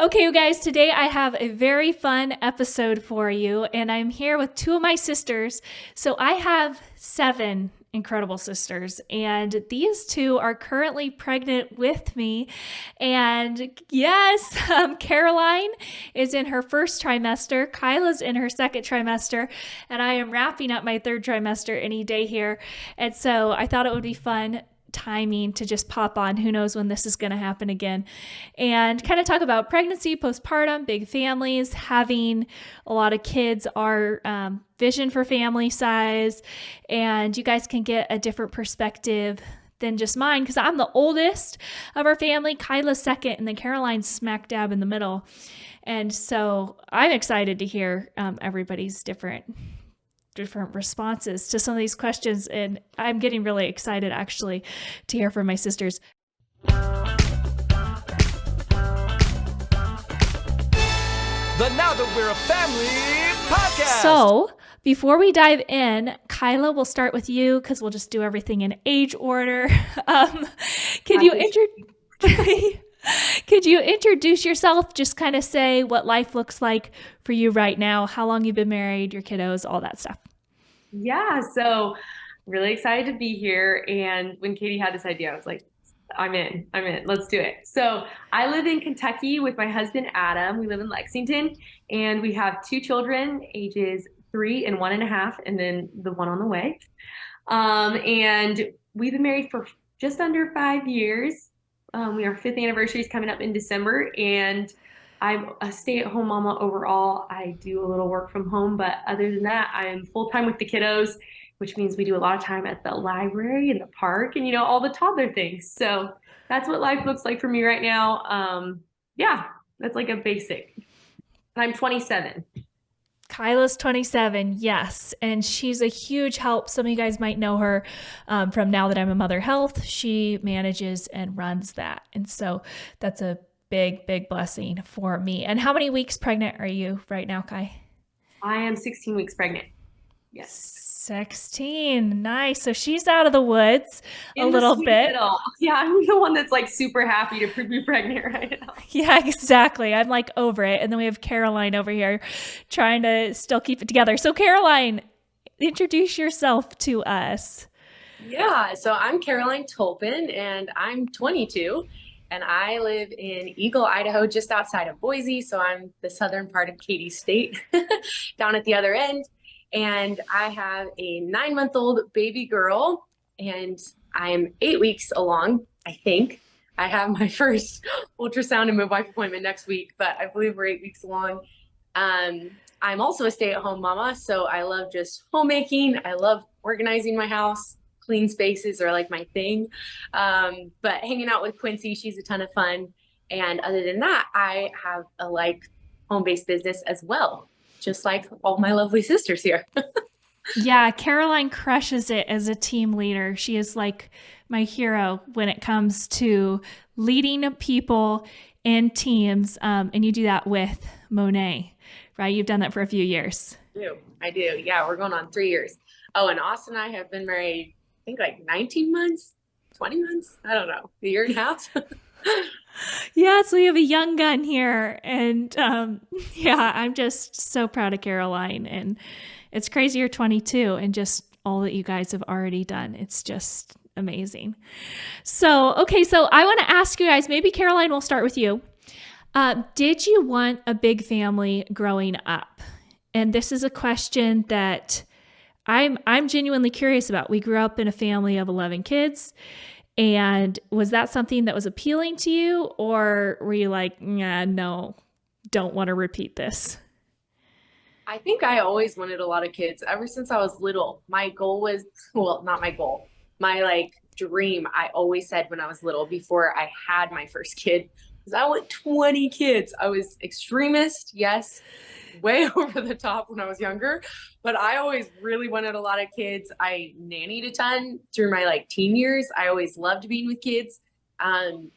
Okay, you guys, today I have a very fun episode for you, and I'm here with two of my sisters. So I have seven incredible sisters, and these two are currently pregnant with me. And yes, Karaline is in her first trimester, Kyla's in her second trimester, and I am wrapping up my third trimester any day here. And so I thought it would be fun timing to just pop on. Who knows when this is going to happen again, and kind of talk about pregnancy, postpartum, big families, having a lot of kids, our vision for family size, and you guys can get a different perspective than just mine because I'm the oldest of our family. Kyla's second, and then Karaline's smack dab in the middle. And so I'm excited to hear everybody's different responses to some of these questions, and I'm getting really excited actually to hear from my sisters. The Now That We're a Family podcast. So before we dive in, Kyla, we'll start with you because we'll just do everything in age order. Could you introduce yourself? Just kind of say what life looks like for you right now, how long you've been married, your kiddos, all that stuff. Yeah, so really excited to be here. And when Katie had this idea, I was like, I'm in, let's do it. So I live in Kentucky with my husband, Adam. We live in Lexington, and we have two children, ages 3 and 1.5, and then the one on the way. And we've been married for just under 5 years. Our 5th anniversary is coming up in December, and I'm a stay-at-home mama overall. I do a little work from home, but other than that, I'm full-time with the kiddos, which means we do a lot of time at the library and the park and, all the toddler things. So that's what life looks like for me right now. Yeah, that's like a basic. And I'm 27. Kyla's 27, yes, and she's a huge help. Some of you guys might know her from Now That I'm a Mother Health. She manages and runs that, and so that's a big blessing for me. And how many weeks pregnant are you right now, Kai? I am 16 weeks pregnant. Yes. 16. Nice. So she's out of the woods a little bit. Middle. Yeah, I'm the one that's like super happy to be pregnant right now. Yeah, exactly. I'm like over it. And then we have Karaline over here trying to still keep it together. So Karaline, introduce yourself to us. Yeah, so I'm Karaline Tolpin, and I'm 22, and I live in Eagle, Idaho, just outside of Boise. So I'm the southern part of Katy State, down at the other end. And I have a 9-month-old baby girl, and I'm 8 weeks along, I think. I have my first ultrasound and midwife appointment next week, but I believe we're 8 weeks along. I'm also a stay-at-home mama, so I love just homemaking. I love organizing my house. Clean spaces are like my thing. But hanging out with Quincy, she's a ton of fun. And other than that, I have a home-based business as well, just like all my lovely sisters here. Yeah, Karaline crushes it as a team leader. She is like my hero when it comes to leading people and teams. And you do that with Monat, right? You've done that for a few years. I do. Yeah, we're going on 3 years. Oh, and Austin and I have been married, I think 19 months, 20 months. I don't know, a year and a half. Yeah, so we have a young gun here. And yeah, I'm just so proud of Karaline. And it's crazy you're 22 and just all that you guys have already done. It's just amazing. So, okay, so I want to ask you guys, maybe Karaline, we'll start with you. Did you want a big family growing up? And this is a question that I'm genuinely curious about. We grew up in a family of 11 kids. And was that something that was appealing to you, or were you like, nah, no, don't want to repeat this? I think I always wanted a lot of kids ever since I was little. My goal was, well, not my goal, my dream, I always said when I was little before I had my first kid, was I want 20 kids. I was extremist, yes, way over the top when I was younger, but I always really wanted a lot of kids. I nannied a ton through my teen years. I always loved being with kids.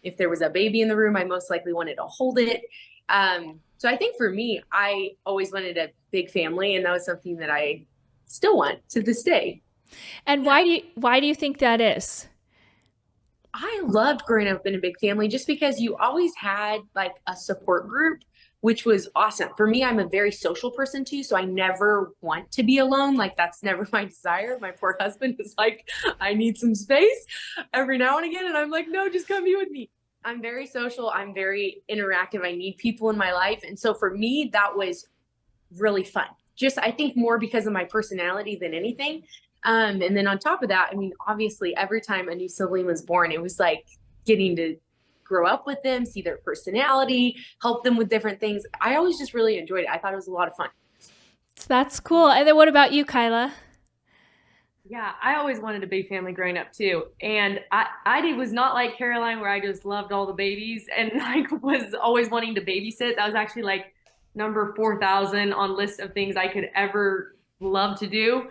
If there was a baby in the room, I most likely wanted to hold it. So I think for me, I always wanted a big family, and that was something that I still want to this day. And why do you think that is? I loved growing up in a big family just because you always had like a support group, which was awesome. For me, I'm a very social person too, so I never want to be alone. Like that's never my desire. My poor husband is like, I need some space every now and again. And I'm like, no, just come be with me. I'm very social. I'm very interactive. I need people in my life. And so for me, that was really fun. Just, I think more because of my personality than anything. And then on top of that, I mean, obviously every time a new sibling was born, it was like getting to grow up with them, see their personality, help them with different things. I always just really enjoyed it. I thought it was a lot of fun. That's cool. And then what about you, Kyla? Yeah, I always wanted a big family growing up too. And was not like Karaline where I just loved all the babies and like was always wanting to babysit. That was actually like number 4,000 on list of things I could ever love to do.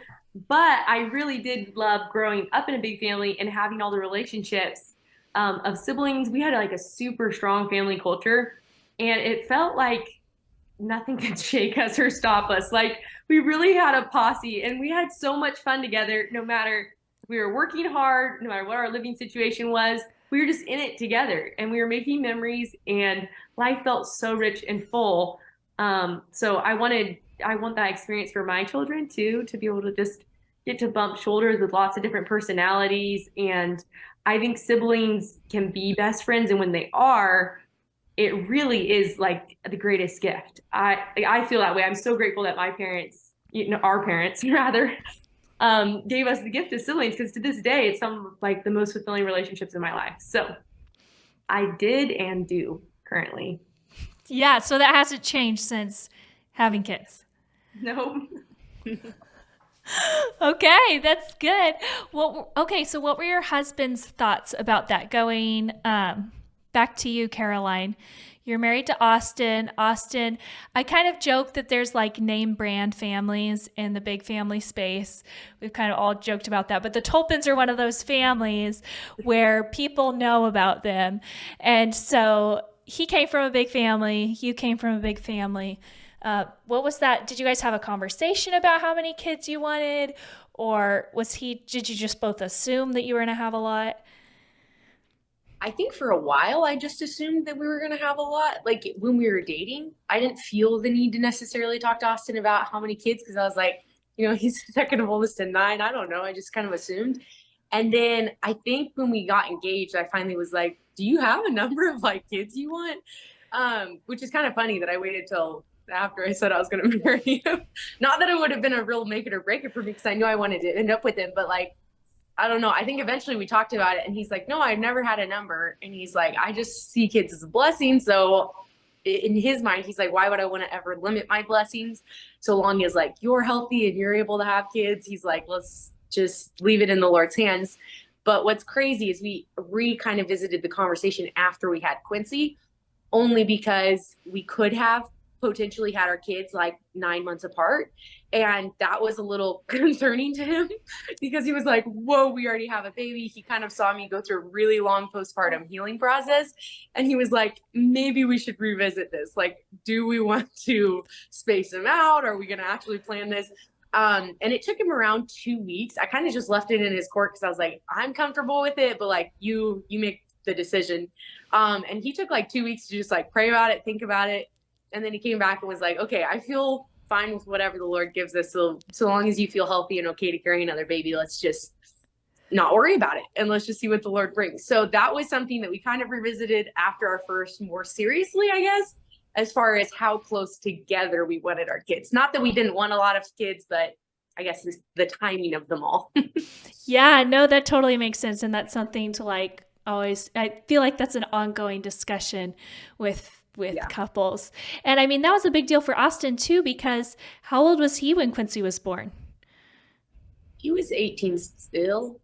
But I really did love growing up in a big family and having all the relationships of siblings. We had like a super strong family culture, and it felt like nothing could shake us or stop us. Like we really had a posse, and we had so much fun together. No matter if we were working hard, no matter what our living situation was, we were just in it together, and we were making memories, and life felt so rich and full. So I want that experience for my children too, to be able to just get to bump shoulders with lots of different personalities. And I think siblings can be best friends. And when they are, it really is like the greatest gift. I feel that way. I'm so grateful that my parents, our parents rather, gave us the gift of siblings, because to this day, it's some of like the most fulfilling relationships in my life. So I did and do currently. Yeah, so that hasn't changed since having kids. No. Okay, that's good. Well, okay, so what were your husband's thoughts about that? Going back to you, Karaline. You're married to Austin. Austin, I kind of joke that there's like name brand families in the big family space. We've kind of all joked about that, but the Tolpins are one of those families where people know about them. And so he came from a big family. You came from a big family. What was that? Did you guys have a conversation about how many kids you wanted? Or did you just both assume that you were going to have a lot? I think for a while, I just assumed that we were going to have a lot. Like when we were dating, I didn't feel the need to necessarily talk to Austin about how many kids, because I was like, he's the second oldest to 9. I don't know. I just kind of assumed. And then I think when we got engaged, I finally was like, do you have a number of like kids you want? Which is kind of funny that I waited till after I said I was going to marry him. Not that it would have been a real make it or break it for me, because I knew I wanted to end up with him, but like, I don't know. I think eventually we talked about it, and he's like, no, I've never had a number. And he's like, I just see kids as a blessing. So in his mind, he's like, why would I want to ever limit my blessings? So long as like you're healthy and you're able to have kids, he's like, let's just leave it in the Lord's hands. But what's crazy is we kind of visited the conversation after we had Quincy, only because we could have potentially had our kids like 9 months apart. And that was a little concerning to him, because he was like, whoa, we already have a baby. He kind of saw me go through a really long postpartum healing process. And he was like, maybe we should revisit this. Like, do we want to space them out? Are we going to actually plan this? And it took him around 2 weeks. I kind of just left it in his court, because I was like, I'm comfortable with it, but like you make the decision. And he took like 2 weeks to just like pray about it, think about it. And then he came back and was like, okay, I feel fine with whatever the Lord gives us. So long as you feel healthy and okay to carry another baby, let's just not worry about it. And let's just see what the Lord brings. So that was something that we kind of revisited after our first, more seriously, I guess, as far as how close together we wanted our kids. Not that we didn't want a lot of kids, but I guess it's the timing of them all. Yeah, no, that totally makes sense. And that's something to like always, I feel like that's an ongoing discussion with couples. And I mean, that was a big deal for Austin too, because how old was he when Quincy was born? He was 18 still.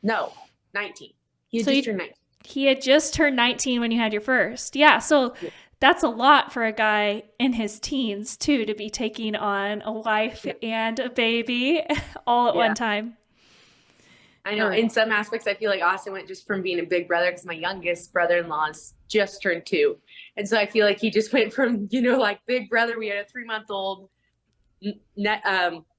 No, 19. He had just turned 19. He had just turned 19 when you had your first. Yeah. So that's a lot for a guy in his teens too, to be taking on a wife and a baby all at one time. I know in some aspects, I feel like Austin went just from being a big brother, because my youngest brother-in-law's just turned 2. And so I feel like he just went from, like big brother. We had a 3-month-old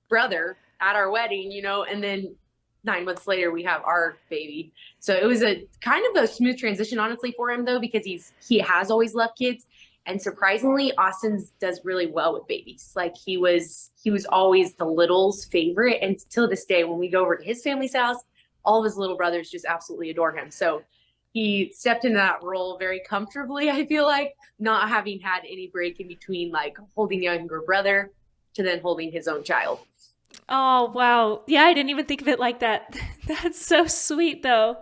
brother at our wedding, and then 9 months later, we have our baby. So it was a kind of a smooth transition, honestly, for him though, because he has always loved kids. And surprisingly, Austin does really well with babies. Like he was always the little's favorite. And till this day, when we go over to his family's house, all of his little brothers just absolutely adore him. So he stepped into that role very comfortably, I feel like, not having had any break in between like holding younger brother to then holding his own child. Oh, wow. Yeah, I didn't even think of it like that. That's so sweet, though.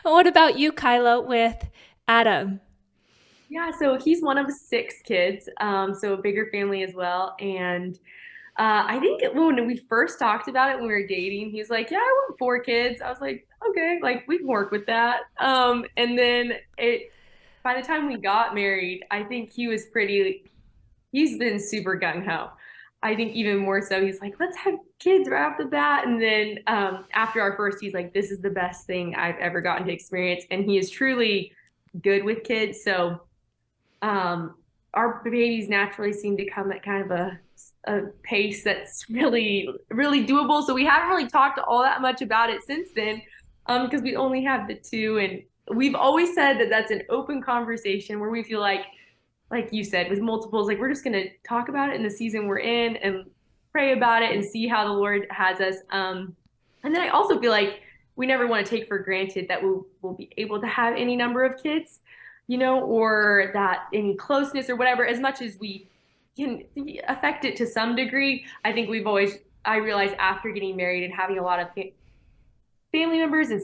What about you, Kyla, with Adam? Yeah, so he's one of 6 kids, so a bigger family as well. And I think when we first talked about it when we were dating, he was like, "Yeah, I want 4 kids." I was like, "Okay, like we can work with that." And then by the time we got married, I think he's been super gung ho. I think even more so, he's like, "Let's have kids right off the bat." And then after our first, he's like, "This is the best thing I've ever gotten to experience." And he is truly good with kids. So our babies naturally seem to come at kind of a pace that's really, really doable. So we haven't really talked all that much about it since then, because we only have the 2. And we've always said that that's an open conversation where we feel like you said, with multiples, like we're just going to talk about it in the season we're in and pray about it and see how the Lord has us. And then I also feel like we never want to take for granted that we'll be able to have any number of kids, or that any closeness or whatever, as much as we can affect it to some degree. I think I realized after getting married and having a lot of family members and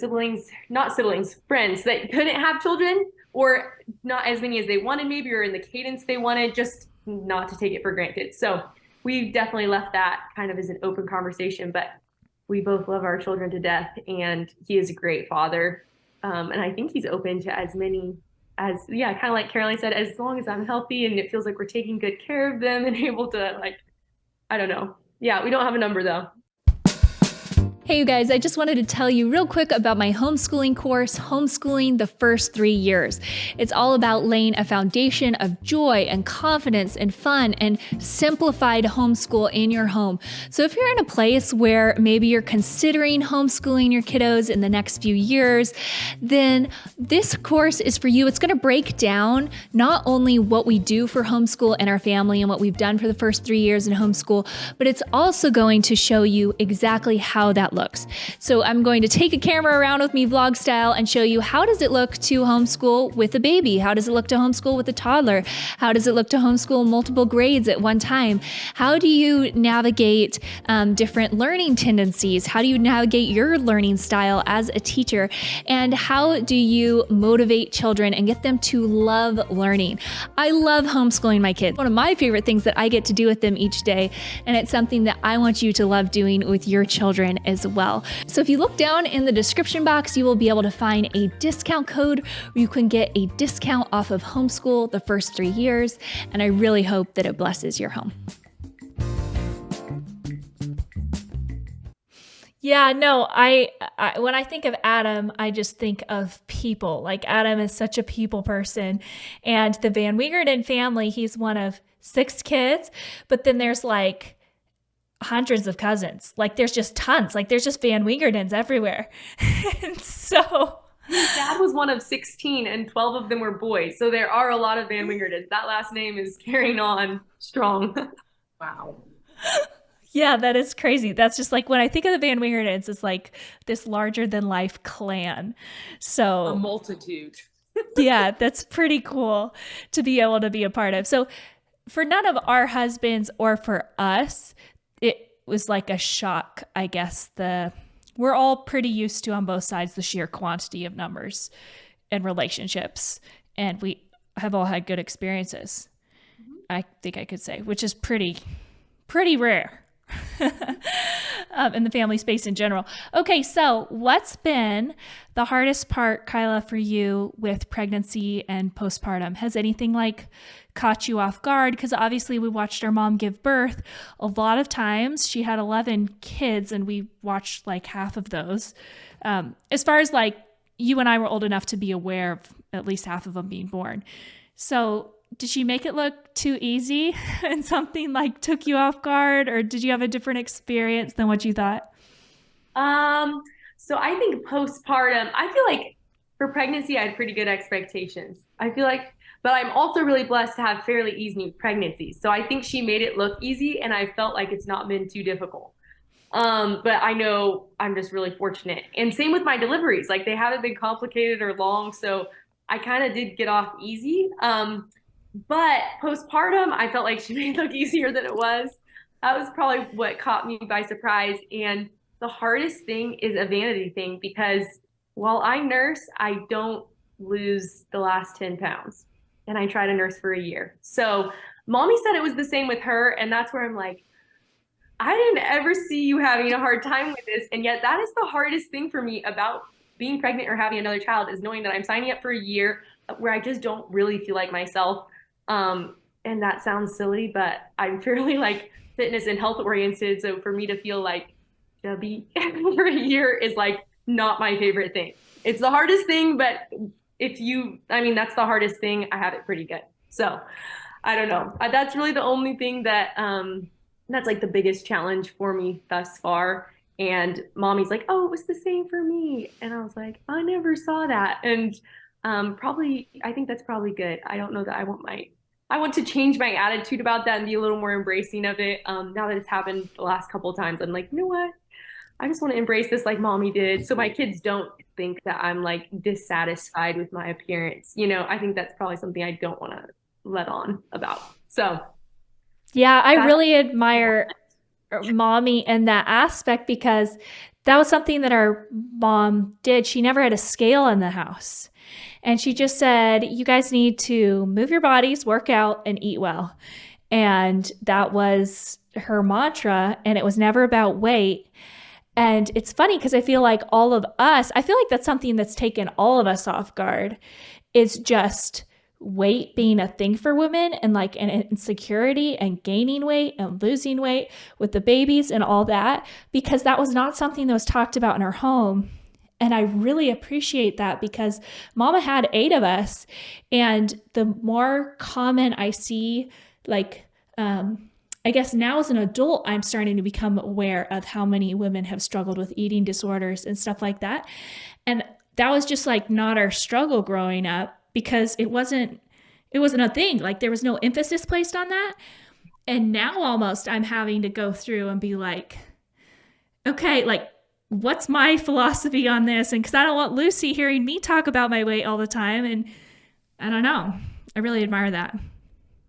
friends that couldn't have children, or not as many as they wanted maybe, or in the cadence they wanted, just not to take it for granted. So we definitely left that kind of as an open conversation, but we both love our children to death, and he is a great father. And I think he's open to as many kind of like Karaline said, as long as I'm healthy and it feels like we're taking good care of them and able to, like, I don't know. Yeah, we don't have a number though. Hey, you guys, I just wanted to tell you real quick about my homeschooling course, Homeschooling the First 3 Years. It's all about laying a foundation of joy and confidence and fun and simplified homeschool in your home. So if you're in a place where maybe you're considering homeschooling your kiddos in the next few years, then this course is for you. It's going to break down not only what we do for homeschool in our family and what we've done for the first 3 years in homeschool, but it's also going to show you exactly how that looks. So I'm going to take a camera around with me vlog style and show you how does it look to homeschool with a baby? How does it look to homeschool with a toddler? How does it look to homeschool multiple grades at one time? How do you navigate different learning tendencies? How do you navigate your learning style as a teacher? And how do you motivate children and get them to love learning? I love homeschooling my kids. One of my favorite things that I get to do with them each day, and it's something that I want you to love doing with your children as well. So if you look down in the description box, you will be able to find a discount code where you can get a discount off of homeschool the first 3 years, and I really hope that it blesses your home. Yeah, no, I when I think of Adam, I just think of people. Like Adam is such a people person, and the Van Wingerden family, he's one of 6 kids, but then there's like hundreds of cousins. Like there's just tons. Like there's just Van Wingerdens everywhere. And so his dad was one of 16 and 12 of them were boys. So there are a lot of Van Wingerdens. That last name is carrying on strong. Wow. Yeah, that is crazy. That's just like when I think of the Van Wingerdens, it's like this larger than life clan. So a multitude. Yeah, that's pretty cool to be able to be a part of. So for none of our husbands or for us, it was like a shock, I guess. We're all pretty used to, on both sides, the sheer quantity of numbers and relationships. And we have all had good experiences, I think I could say, which is pretty rare in the family space in general. Okay, so what's been the hardest part, Kyla, for you with pregnancy and postpartum? Has anything like caught you off guard? Because obviously we watched our mom give birth. A lot of times she had 11 kids and we watched like half of those. As far as like you and I were old enough to be aware of at least half of them being born. So did she make it look too easy and something like took you off guard, or did you have a different experience than what you thought? So I think postpartum, I feel like for pregnancy, I had pretty good expectations. I feel like, but I'm also really blessed to have fairly easy pregnancies. So I think she made it look easy, and I felt like it's not been too difficult. But I know I'm just really fortunate. And same with my deliveries. Like they haven't been complicated or long. So I kind of did get off easy. But postpartum, I felt like she made it look easier than it was. That was probably what caught me by surprise. And the hardest thing is a vanity thing because while I nurse, I don't lose the last 10 pounds. And I try to nurse for a year. So mommy said it was the same with her. And that's where I'm like, I didn't ever see you having a hard time with this. And yet that is the hardest thing for me about being pregnant or having another child is knowing that I'm signing up for a year where I just don't really feel like myself. And that sounds silly, but I'm fairly like fitness and health oriented. So for me to feel like chubby for a year is like not my favorite thing. It's the hardest thing, but that's the hardest thing. I have it pretty good. So I don't know. That's really the only thing that's like the biggest challenge for me thus far. And mommy's like, oh, it was the same for me. And I was like, I never saw that. And I think that's probably good. I don't know that I want to change my attitude about that and be a little more embracing of it. Now that it's happened the last couple of times, I'm like, you know what? I just want to embrace this like mommy did. So my kids don't think that I'm like dissatisfied with my appearance. I think that's probably something I don't want to let on about. So yeah, I really admire mommy in that aspect because that was something that our mom did. She never had a scale in the house. And she just said, you guys need to move your bodies, work out, and eat well. And that was her mantra. And it was never about weight. And it's funny because I feel like I feel like that's something that's taken all of us off guard. It's just weight being a thing for women and like an insecurity and gaining weight and losing weight with the babies and all that, because that was not something that was talked about in our home. And I really appreciate that because mama had 8 of us. And the more common I see, like, I guess now as an adult, I'm starting to become aware of how many women have struggled with eating disorders and stuff like that. And that was just like not our struggle growing up because it wasn't a thing. Like there was no emphasis placed on that. And now almost I'm having to go through and be like, okay, like what's my philosophy on this? And because I don't want Lucy hearing me talk about my weight all the time. And I don't know. I really admire that.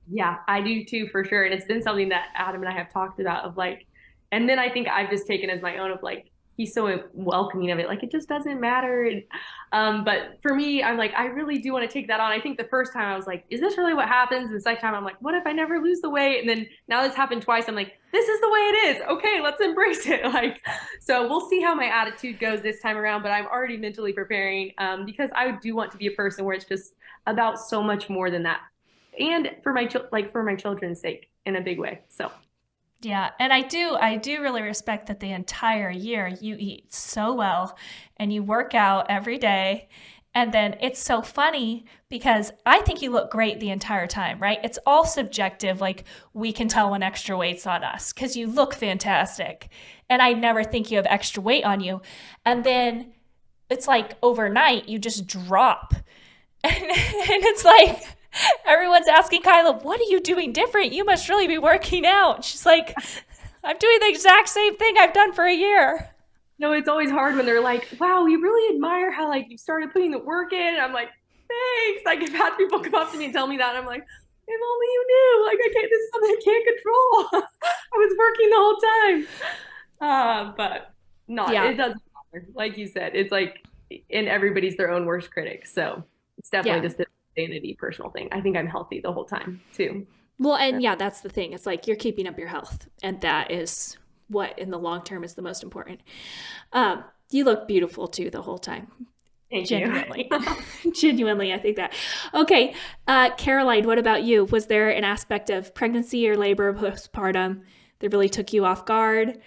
Yeah, I do too, for sure. And it's been something that Adam and I have talked about of like, and then I think I've just taken as my own of like, he's so welcoming of it. Like, it just doesn't matter. And, but for me, I'm like, I really do want to take that on. I think the first time I was like, is this really what happens? And the second time I'm like, what if I never lose the weight? And then now this happened twice. I'm like, this is the way it is. Okay, let's embrace it. Like, so we'll see how my attitude goes this time around, but I'm already mentally preparing because I do want to be a person where it's just about so much more than that. And for my children's sake in a big way. So yeah, and I do really respect that the entire year you eat so well and you work out every day. And then it's so funny because I think you look great the entire time, right? It's all subjective. Like we can tell when extra weight's on us because you look fantastic. And I never think you have extra weight on you. And then it's like overnight you just drop. And it's like, everyone's asking Kyla, what are you doing different? You must really be working out. She's like, I'm doing the exact same thing I've done for a year. No, it's always hard when they're like, wow, we really admire how like you started putting the work in. And I'm like, thanks. Like I've had people come up to me and tell me that. And I'm like, if only you knew. Like this is something I can't control. I was working the whole time. But no, yeah. It doesn't matter. Like you said, it's like, and everybody's their own worst critic. So it's definitely just a vanity personal thing. I think I'm healthy the whole time too. Well, and yeah, that's the thing. It's like you're keeping up your health, and that is what in the long term is the most important. You look beautiful too the whole time. Thank Genuinely. you. Genuinely, I think that. Okay, Karaline, what about you? Was there an aspect of pregnancy or labor, postpartum that really took you off guard,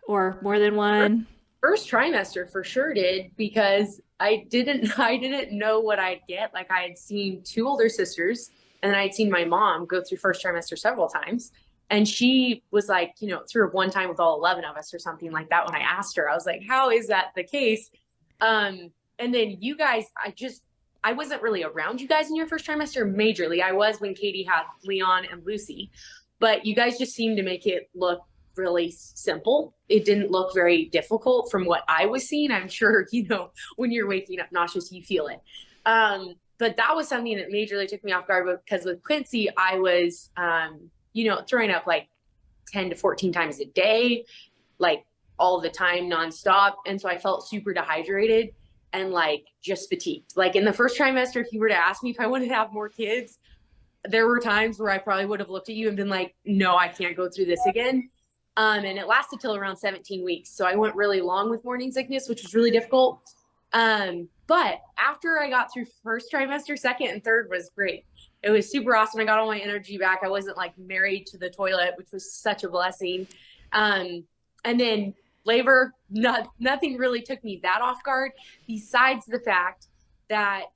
or more than one? First trimester for sure did, because I didn't know what I'd get. Like I had seen 2 older sisters and then I'd seen my mom go through first trimester several times. And she was like, threw up one time with all 11 of us or something like that. When I asked her, I was like, how is that the case? And then you guys, I wasn't really around you guys in your first trimester majorly. I was when Katie had Leon and Lucy, but you guys just seemed to make it look really simple. It didn't look very difficult from what I was seeing. I'm sure, when you're waking up nauseous, you feel it. But that was something that majorly took me off guard, because with Quincy, I was, throwing up like 10 to 14 times a day, like all the time, nonstop. And so I felt super dehydrated and like just fatigued. Like in the first trimester, if you were to ask me if I wanted to have more kids, there were times where I probably would have looked at you and been like, no, I can't go through this again. And it lasted till around 17 weeks. So I went really long with morning sickness, which was really difficult. But after I got through first trimester, second and third was great. It was super awesome. I got all my energy back. I wasn't like married to the toilet, which was such a blessing. And then labor, nothing really took me that off guard, besides the fact that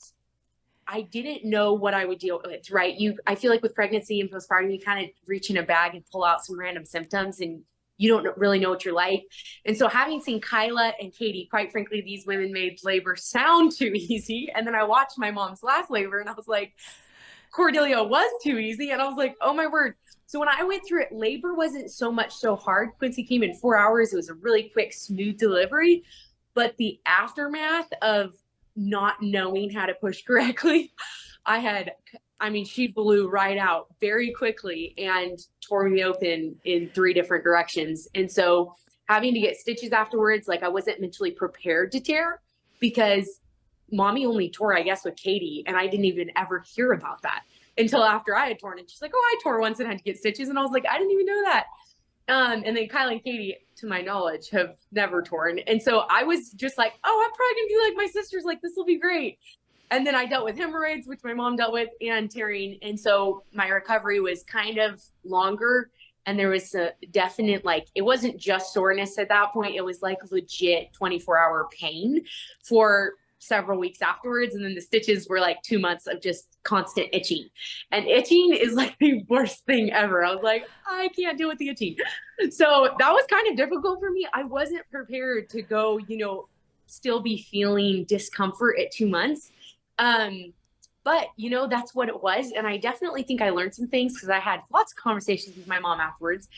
I didn't know what I would deal with, right? I feel like with pregnancy and postpartum, you kind of reach in a bag and pull out some random symptoms, and you don't really know what you're like. And so having seen Kyla and Katie, quite frankly, these women made labor sound too easy. And then I watched my mom's last labor and I was like, Cordelia was too easy. And I was like, oh my word. So when I went through it, labor wasn't so hard. Quincy came in 4 hours. It was a really quick, smooth delivery. But the aftermath of not knowing how to push correctly, she blew right out very quickly and tore me open in 3 different directions. And so having to get stitches afterwards, like I wasn't mentally prepared to tear, because mommy only tore, I guess, with Katie. And I didn't even ever hear about that until after I had torn it. She's like, oh, I tore once and had to get stitches. And I was like, I didn't even know that. And then Kyla and Katie, to my knowledge, have never torn. And so I was just like, oh, I'm probably gonna be like my sisters. Like, this will be great. And then I dealt with hemorrhoids, which my mom dealt with, and tearing. And so my recovery was kind of longer. And there was a definite, it wasn't just soreness at that point. It was like legit 24-hour pain for several weeks afterwards. And then the stitches were like 2 months of just constant itching. And itching is like the worst thing ever. I was like, I can't deal with the itching. So that was kind of difficult for me. I wasn't prepared to go, still be feeling discomfort at 2 months. But that's what it was. And I definitely think I learned some things, because I had lots of conversations with my mom afterwards.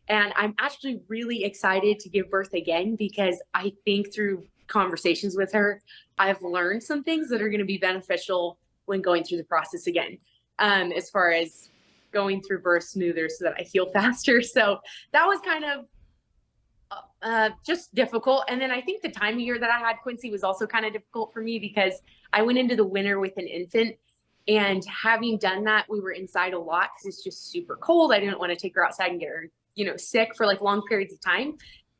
And I'm actually really excited to give birth again, because I think through conversations with her, I've learned some things that are going to be beneficial when going through the process again, as far as going through birth smoother so that I heal faster. So that was kind of just difficult. And then I think the time of year that I had Quincy was also kind of difficult for me, because I went into the winter with an infant, and having done that, we were inside a lot because it's just super cold. I didn't want to take her outside and get her, sick for like long periods of time.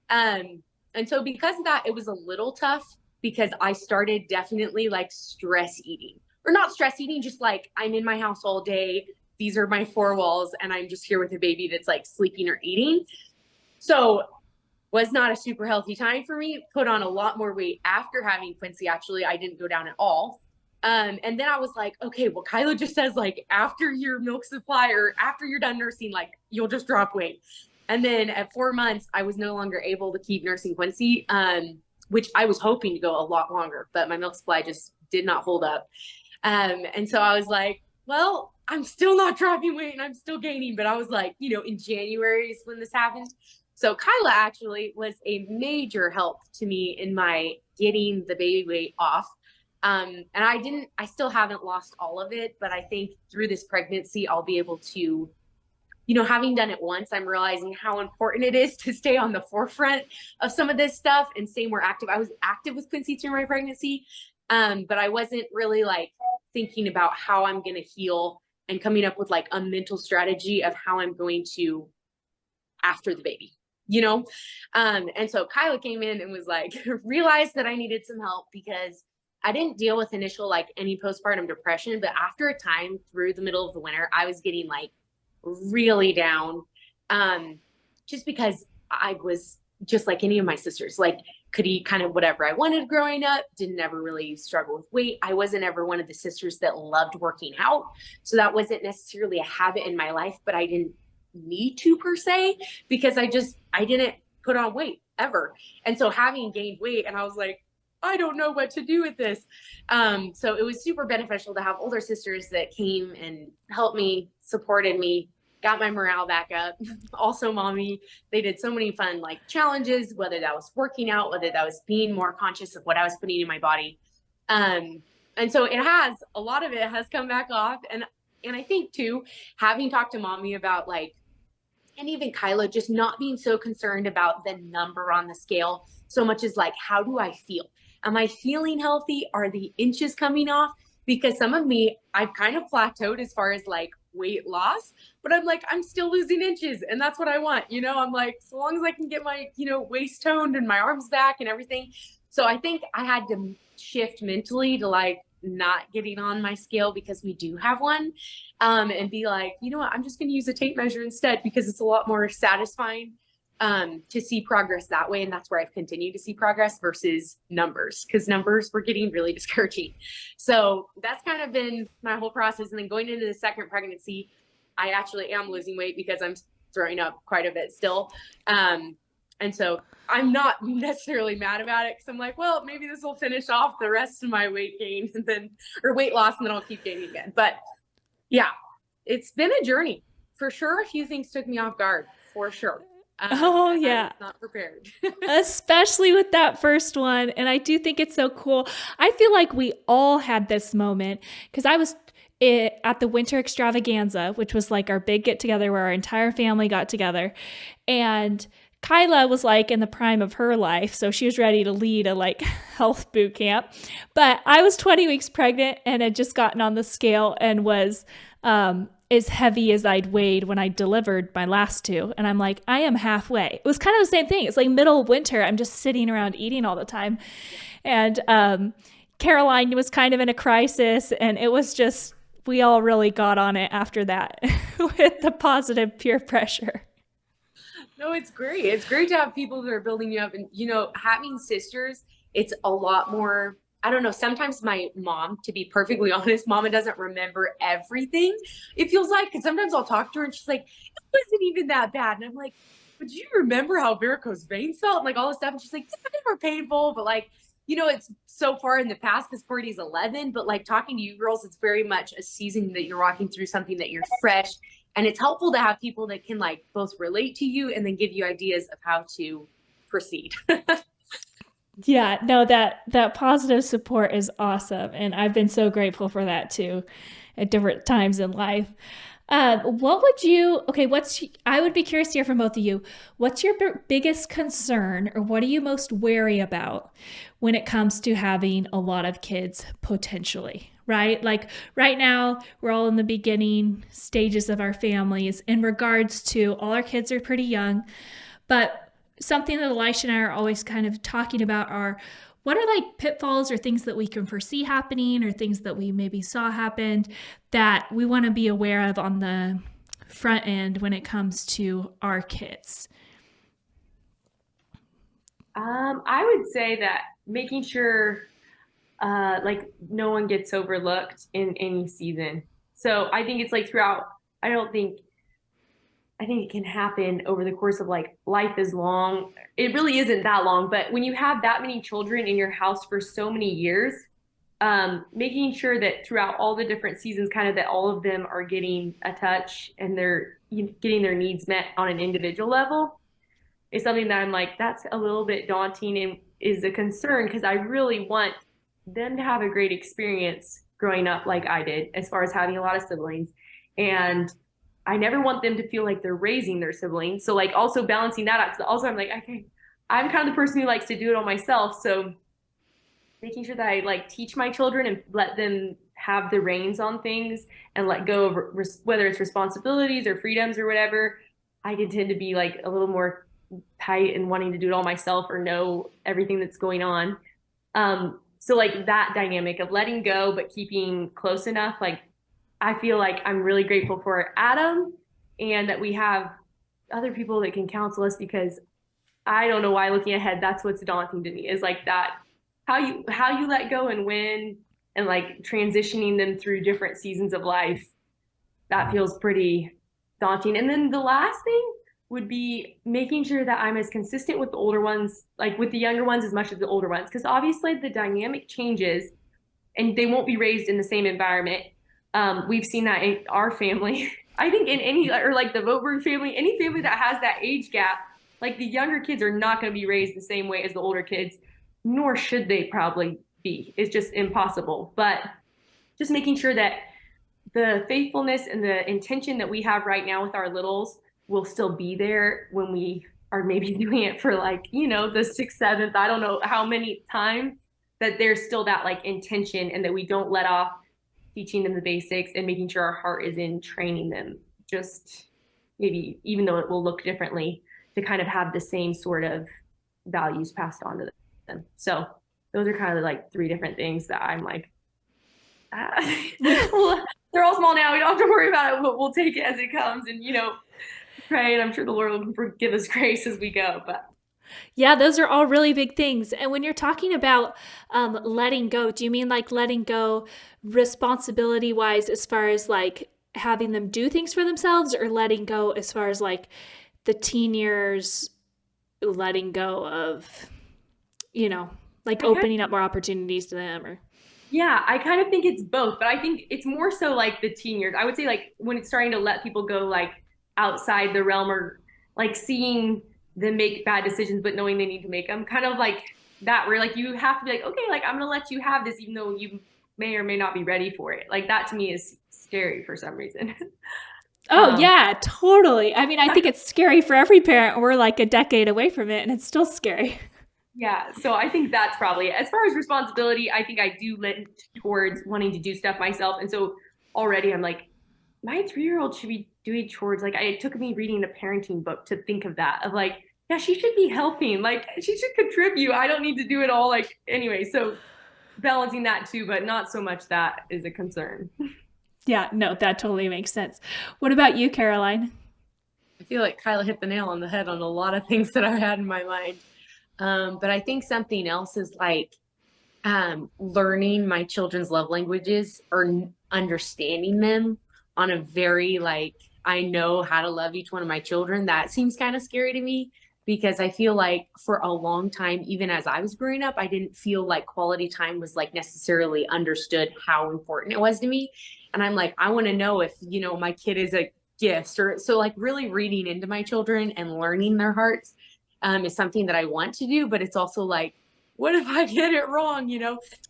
And so because of that, it was a little tough, because I started definitely like stress eating, or not stress eating, just like I'm in my house all day. These are my 4 walls, and I'm just here with a baby that's like sleeping or eating. So was not a super healthy time for me. Put on a lot more weight after having Quincy. Actually, I didn't go down at all. And then I was like, okay, well, Kyla just says like after your milk supply or after you're done nursing, like you'll just drop weight. And then at 4 months, I was no longer able to keep nursing Quincy, which I was hoping to go a lot longer, but my milk supply just did not hold up. And so I was like, well, I'm still not dropping weight and I'm still gaining. But I was like, in January is when this happened. So Kyla actually was a major help to me in my getting the baby weight off. And I still haven't lost all of it, but I think through this pregnancy, I'll be able to, having done it once, I'm realizing how important it is to stay on the forefront of some of this stuff and stay more active. I was active with Quincy through my pregnancy, but I wasn't really like thinking about how I'm going to heal and coming up with like a mental strategy of how I'm going to after the baby. And so Kyla came in and was like, realized that I needed some help, because I didn't deal with initial, like any postpartum depression, but after a time through the middle of the winter, I was getting like really down, just because I was just like any of my sisters, like could eat kind of whatever I wanted growing up, didn't ever really struggle with weight. I wasn't ever one of the sisters that loved working out. So that wasn't necessarily a habit in my life, but I didn't need to per se, because I didn't put on weight ever. And so having gained weight, and I was like, I don't know what to do with this. So it was super beneficial to have older sisters that came and helped me, supported me, got my morale back up. Also, mommy, they did so many fun like challenges, whether that was working out, whether that was being more conscious of what I was putting in my body. And so a lot of it has come back off. And I think too, having talked to mommy about like, and even Kyla, just not being so concerned about the number on the scale so much as like, how do I feel? Am I feeling healthy? Are the inches coming off? Because some of me, I've kind of plateaued as far as like weight loss, but I'm like, I'm still losing inches and that's what I want. I'm like, so long as I can get my, waist toned and my arms back and everything. So I think I had to shift mentally to like not getting on my scale because we do have one, and be like, you know what, I'm just going to use a tape measure instead because it's a lot more satisfying to see progress that way. And that's where I've continued to see progress versus numbers, because numbers were getting really discouraging. So that's kind of been my whole process. And then going into the second pregnancy, I actually am losing weight because I'm throwing up quite a bit still. And so I'm not necessarily mad about it because I'm like, well, maybe this will finish off the rest of my weight gain or weight loss, and then I'll keep gaining again. But yeah, it's been a journey for sure. A few things took me off guard for sure. Oh yeah. I was not prepared. Especially with that first one. And I do think it's so cool. I feel like we all had this moment because I was at the winter extravaganza, which was like our big get together where our entire family got together. And Kyla was like in the prime of her life. So she was ready to lead a like health boot camp. But I was 20 weeks pregnant and had just gotten on the scale and was, as heavy as I'd weighed when I delivered my last two. And I'm like, I am halfway. It was kind of the same thing. It's like middle of winter. I'm just sitting around eating all the time. And Karaline was kind of in a crisis. And it was just, we all really got on it after that with the positive peer pressure. No, it's great. It's great to have people that are building you up. And, having sisters, it's a lot more, I don't know, sometimes my mom, to be perfectly honest, mama doesn't remember everything. It feels like, because sometimes I'll talk to her and she's like, it wasn't even that bad. And I'm like, but do you remember how varicose veins felt? And like all this stuff. And she's like, yeah, they were painful, but like, it's so far in the past because Cordy's 11, but like talking to you girls, it's very much a season that you're walking through something that you're fresh. And it's helpful to have people that can like both relate to you and then give you ideas of how to proceed. Yeah, no, that positive support is awesome. And I've been so grateful for that too at different times in life. I would be curious to hear from both of you. What's your biggest concern or what are you most wary about when it comes to having a lot of kids potentially, right? Like right now, we're all in the beginning stages of our families in regards to all our kids are pretty young, but something that Elisha and I are always kind of talking about are what are like pitfalls or things that we can foresee happening or things that we maybe saw happen that we want to be aware of on the front end when it comes to our kids? I would say that making sure like no one gets overlooked in any season. So I think it's like throughout, I think it can happen over the course of like life is long. It really isn't that long, but when you have that many children in your house for so many years, making sure that throughout all the different seasons, kind of that all of them are getting a touch and they're getting their needs met on an individual level is something that I'm like, that's a little bit daunting and is a concern because I really want them to have a great experience growing up like I did as far as having a lot of siblings. And I never want them to feel like they're raising their siblings. So like also balancing that out. Because also I'm like, okay, I'm kind of the person who likes to do it all myself. So making sure that I like teach my children and let them have the reins on things and let go of whether it's responsibilities or freedoms or whatever. I can tend to be like a little more tight and wanting to do it all myself or know everything that's going on. So like that dynamic of letting go, but keeping close enough, like I feel like I'm really grateful for Adam and that we have other people that can counsel us because I don't know why looking ahead, that's what's daunting to me is like that, how you let go and when, and like transitioning them through different seasons of life. That feels pretty daunting. And then the last thing would be making sure that I'm as consistent with the older ones, like with the younger ones as much as the older ones, because obviously the dynamic changes and they won't be raised in the same environment. We've seen that in our family. I think in any, or like the Vogtberg family, any family that has that age gap, like the younger kids are not going to be raised the same way as the older kids, nor should they probably be. It's just impossible. But just making sure that the faithfulness and the intention that we have right now with our littles will still be there when we are maybe doing it for like, the sixth, seventh, I don't know how many times, that there's still that like intention and that we don't let off teaching them the basics and making sure our heart is in training them, just maybe even though it will look differently, to kind of have the same sort of values passed on to them. So those are kind of like three different things that I'm like, well, they're all small now. We don't have to worry about it. We'll take it as it comes and, pray. And I'm sure the Lord will give us grace as we go. But yeah, those are all really big things. And when you're talking about letting go, do you mean like letting go responsibility wise as far as like having them do things for themselves, or letting go as far as like the teen years, letting go of, like opening up more opportunities to them? Or yeah, I kind of think it's both, but I think it's more so like the teen years. I would say like when it's starting to let people go like outside the realm, or like seeing them make bad decisions, but knowing they need to make them, kind of like that, where like you have to be like, okay, like I'm going to let you have this, even though you may or may not be ready for it. Like that to me is scary for some reason. Oh, yeah, totally. I mean, I think it's scary for every parent. We're like a decade away from it and it's still scary. Yeah, so I think that's probably, as far as responsibility, I think I do lean towards wanting to do stuff myself. And so already I'm like, my 3-year-old should be doing chores. Like it took me reading a parenting book to think of that, of like, yeah, she should be helping. Like she should contribute. I don't need to do it all. Like anyway, so balancing that too, but not so much that is a concern. Yeah, no, that totally makes sense. What about you, Karaline? I feel like Kyla hit the nail on the head on a lot of things that I had in my mind. But I think something else is like learning my children's love languages, or understanding them on a very like, I know how to love each one of my children. That seems kind of scary to me, because I feel like for a long time, even as I was growing up, I didn't feel like quality time was like necessarily understood how important it was to me. And I'm like, I want to know if, my kid is a gift, or so like really reading into my children and learning their hearts is something that I want to do. But it's also like, what if I get it wrong,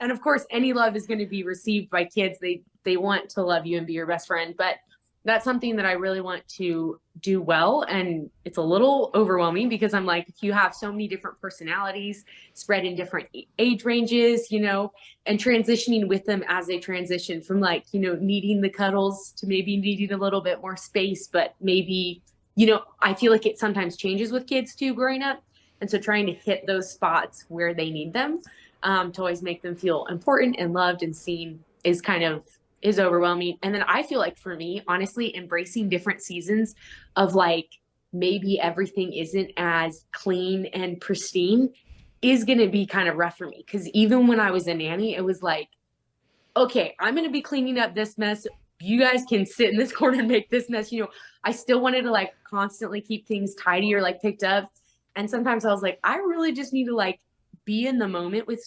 And of course, any love is going to be received by kids. They want to love you and be your best friend. But that's something that I really want to do well. And it's a little overwhelming, because I'm like, you have so many different personalities spread in different age ranges, and transitioning with them as they transition from like, needing the cuddles to maybe needing a little bit more space, but maybe, I feel like it sometimes changes with kids too growing up. And so trying to hit those spots where they need them to always make them feel important and loved and seen is overwhelming. And then I feel like for me, honestly, embracing different seasons of like, maybe everything isn't as clean and pristine is going to be kind of rough for me. Because even when I was a nanny, it was like, okay, I'm going to be cleaning up this mess. You guys can sit in this corner and make this mess. I still wanted to like constantly keep things tidy or like picked up. And sometimes I was like, I really just need to like be in the moment with,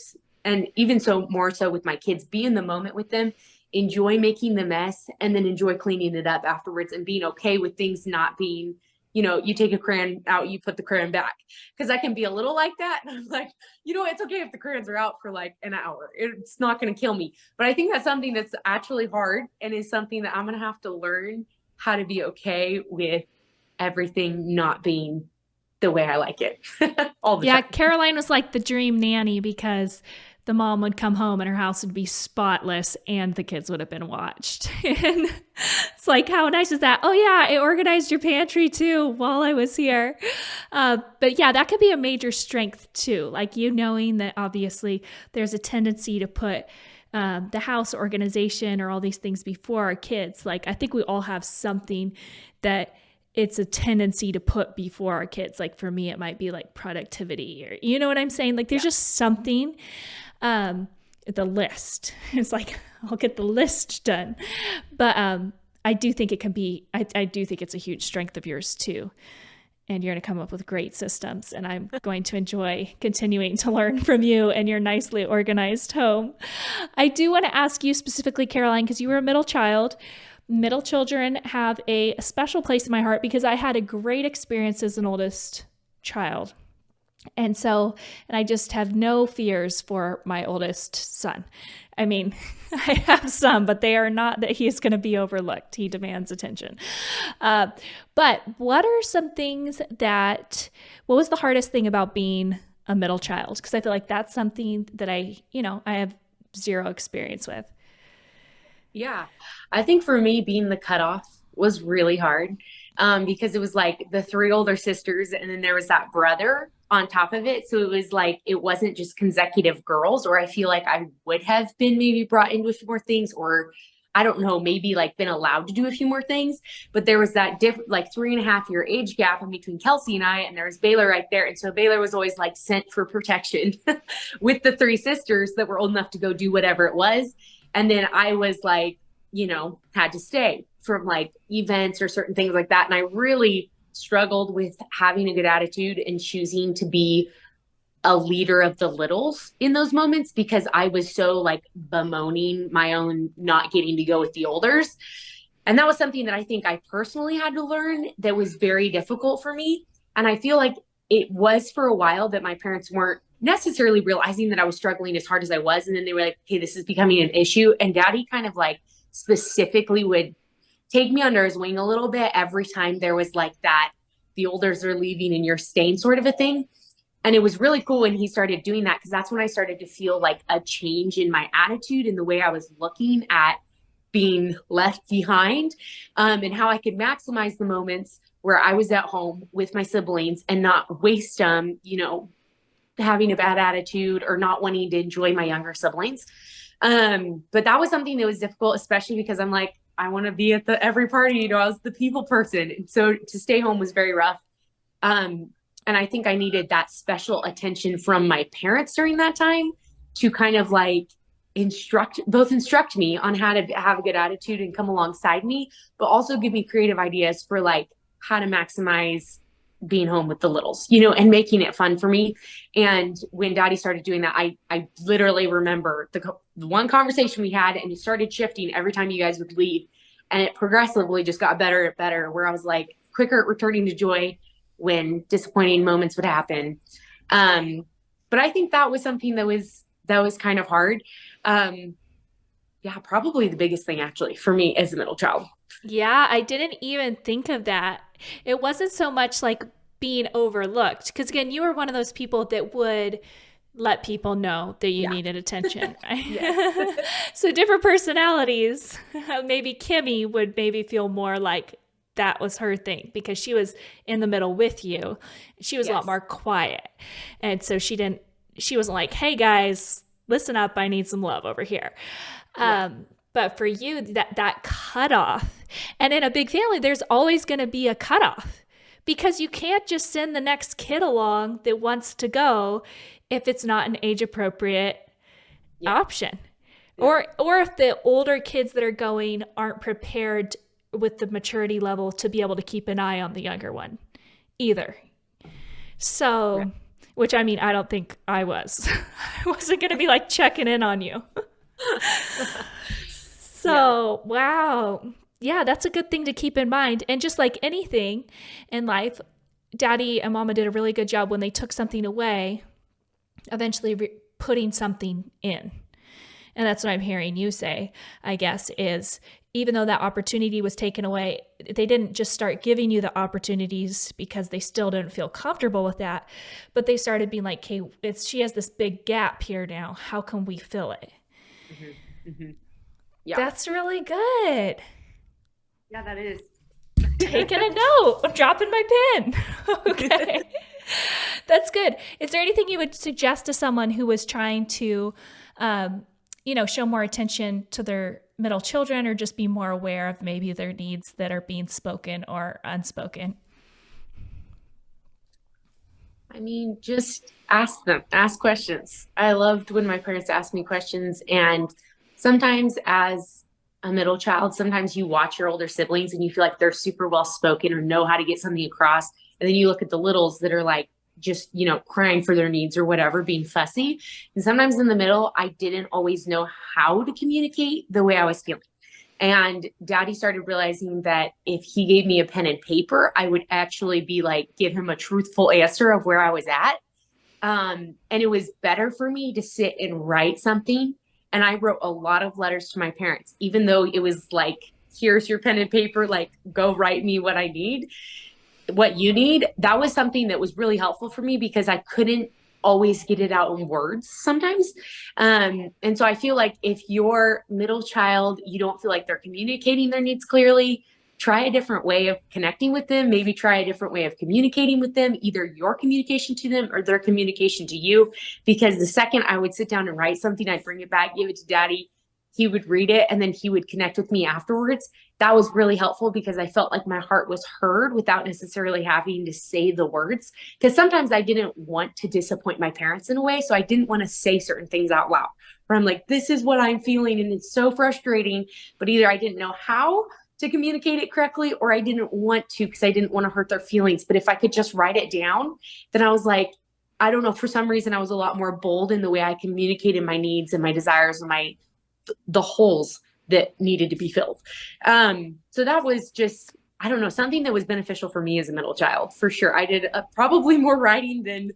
and even so more so with my kids, be in the moment with them, enjoy making the mess, and then enjoy cleaning it up afterwards, and being okay with things not being, you take a crayon out, you put the crayon back. Because I can be a little like that. And I'm like, it's okay if the crayons are out for like an hour. It's not going to kill me. But I think that's something that's actually hard, and is something that I'm going to have to learn how to be okay with everything not being the way I like it all the time. Yeah, Karaline was like the dream nanny, because the mom would come home and her house would be spotless and the kids would have been watched. And it's like, how nice is that? Oh yeah, I organized your pantry too while I was here. But yeah, that could be a major strength too. Like knowing that obviously there's a tendency to put the house organization or all these things before our kids. Like I think we all have something that it's a tendency to put before our kids. Like for me, it might be like productivity, or you know what I'm saying? Like there's just something, the list. It's like, I'll get the list done. But I I do think it can be, I do think it's a huge strength of yours too. And you're going to come up with great systems. And I'm going to enjoy continuing to learn from you and your nicely organized home. I do want to ask you specifically, Karaline, because you were a middle child. Middle children have a special place in my heart because I had a great experience as an oldest child. And I just have no fears for my oldest son. I mean, I have some, but they are not that he's going to be overlooked. He demands attention. But what are some things what was the hardest thing about being a middle child? Because I feel like that's something that I have zero experience with. Yeah, I think for me, being the cutoff was really hard because it was like the three older sisters and then there was that brother on top of it. So it was like, it wasn't just consecutive girls, or I feel like I would have been maybe brought into a few more things, or I don't know, maybe like been allowed to do a few more things. But there was that like 3.5 year age gap in between Kelsey and I, and there was Baylor right there. And so Baylor was always like sent for protection with the three sisters that were old enough to go do whatever it was. And then I was like, had to stay from like events or certain things like that. And I really struggled with having a good attitude and choosing to be a leader of the littles in those moments because I was so like bemoaning my own not getting to go with the olders. And that was something that I think I personally had to learn that was very difficult for me. And I feel like it was for a while that my parents weren't necessarily realizing that I was struggling as hard as I was. And then they were like, hey, this is becoming an issue. And Daddy kind of like specifically would take me under his wing a little bit every time there was like that, the olders are leaving and you're staying sort of a thing. And it was really cool when he started doing that, because that's when I started to feel like a change in my attitude and the way I was looking at being left behind, and how I could maximize the moments where I was at home with my siblings and not waste them, having a bad attitude or not wanting to enjoy my younger siblings. But that was something that was difficult, especially because I'm like, I want to be at every party, I was the people person. And so to stay home was very rough. And I think I needed that special attention from my parents during that time to kind of like instruct me on how to have a good attitude and come alongside me, but also give me creative ideas for like how to maximize being home with the littles, and making it fun for me. And when Daddy started doing that, I literally remember the one conversation we had, and it started shifting every time you guys would leave. And it progressively just got better and better, where I was like quicker at returning to joy when disappointing moments would happen. But I think that was something that was kind of hard. Probably the biggest thing actually for me as a middle child. Yeah, I didn't even think of that. It wasn't so much like being overlooked, because again, you were one of those people that would let people know that you needed attention. So different personalities. Maybe Kimmy would maybe feel more like that was her thing because she was in the middle with you. She was a lot more quiet. And so she wasn't like, hey guys, listen up, I need some love over here. But for you, that cutoff, and in a big family, there's always going to be a cutoff, because you can't just send the next kid along that wants to go if it's not an age appropriate option. Or if the older kids that are going aren't prepared with the maturity level to be able to keep an eye on the younger one either. So, which I mean, I don't think I was. I wasn't going to be like checking in on you. So, wow. Yeah, that's a good thing to keep in mind. And just like anything in life, Daddy and Mama did a really good job when they took something away, eventually putting something in. And that's what I'm hearing you say, I guess, is even though that opportunity was taken away, they didn't just start giving you the opportunities because they still didn't feel comfortable with that, but they started being like, okay, she has this big gap here now. How can we fill it? Mm-hmm. Mm-hmm. Yeah. That's really good. Yeah, that is. Taking a note. I'm dropping my pen. Okay. That's good. Is there anything you would suggest to someone who was trying to, show more attention to their middle children, or just be more aware of maybe their needs that are being spoken or unspoken? I mean, just ask questions. I loved when my parents asked me questions, and sometimes as a middle child, sometimes you watch your older siblings and you feel like they're super well spoken or know how to get something across. And then you look at the littles that are like just, crying for their needs or whatever, being fussy. And sometimes in the middle, I didn't always know how to communicate the way I was feeling. And Daddy started realizing that if he gave me a pen and paper, I would actually be like, give him a truthful answer of where I was at. And it was better for me to sit and write something. And I wrote a lot of letters to my parents, even though it was like, here's your pen and paper, like, go write me what you need. That was something that was really helpful for me because I couldn't always get it out in words sometimes. And so I feel like if your middle child, you don't feel like they're communicating their needs clearly, try a different way of connecting with them. Maybe try a different way of communicating with them, either your communication to them or their communication to you. Because the second I would sit down and write something, I'd bring it back, give it to Daddy. He would read it and then he would connect with me afterwards. That was really helpful because I felt like my heart was heard without necessarily having to say the words. Because sometimes I didn't want to disappoint my parents in a way. So I didn't want to say certain things out loud where I'm like, this is what I'm feeling. And it's so frustrating. But either I didn't know how to communicate it correctly, or I didn't want to because I didn't want to hurt their feelings. But if I could just write it down, then I was like, I don't know, for some reason I was a lot more bold in the way I communicated my needs and my desires and the holes that needed to be filled. So that was just, I don't know, something that was beneficial for me as a middle child, for sure. I did probably more writing than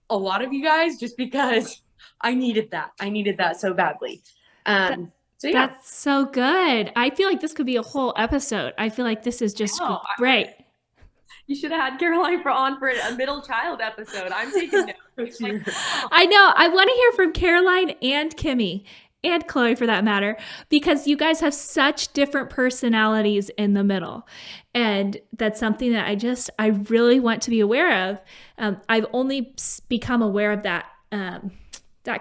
a lot of you guys just because I needed that. I needed that so badly. So yeah. That's so good. I feel like this could be a whole episode. I feel like this is just great. You should have had Karaline for a middle child episode. I'm taking notes. I know. I want to hear from Karaline and Kimmy and Chloe for that matter, because you guys have such different personalities in the middle. And that's something that I really want to be aware of. I've only become aware of that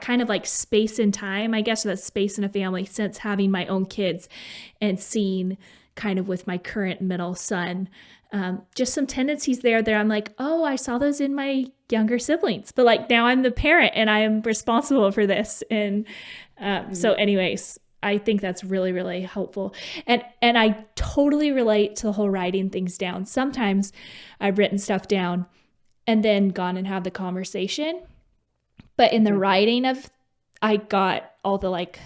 kind of like space and time, I guess, that space in a family since having my own kids and seeing kind of with my current middle son, just some tendencies there. I'm like, oh, I saw those in my younger siblings, but like now I'm the parent and I am responsible for this. And so anyways, I think that's really, really helpful. And I totally relate to the whole writing things down. Sometimes I've written stuff down and then gone and had the conversation. But in the writing I got all the like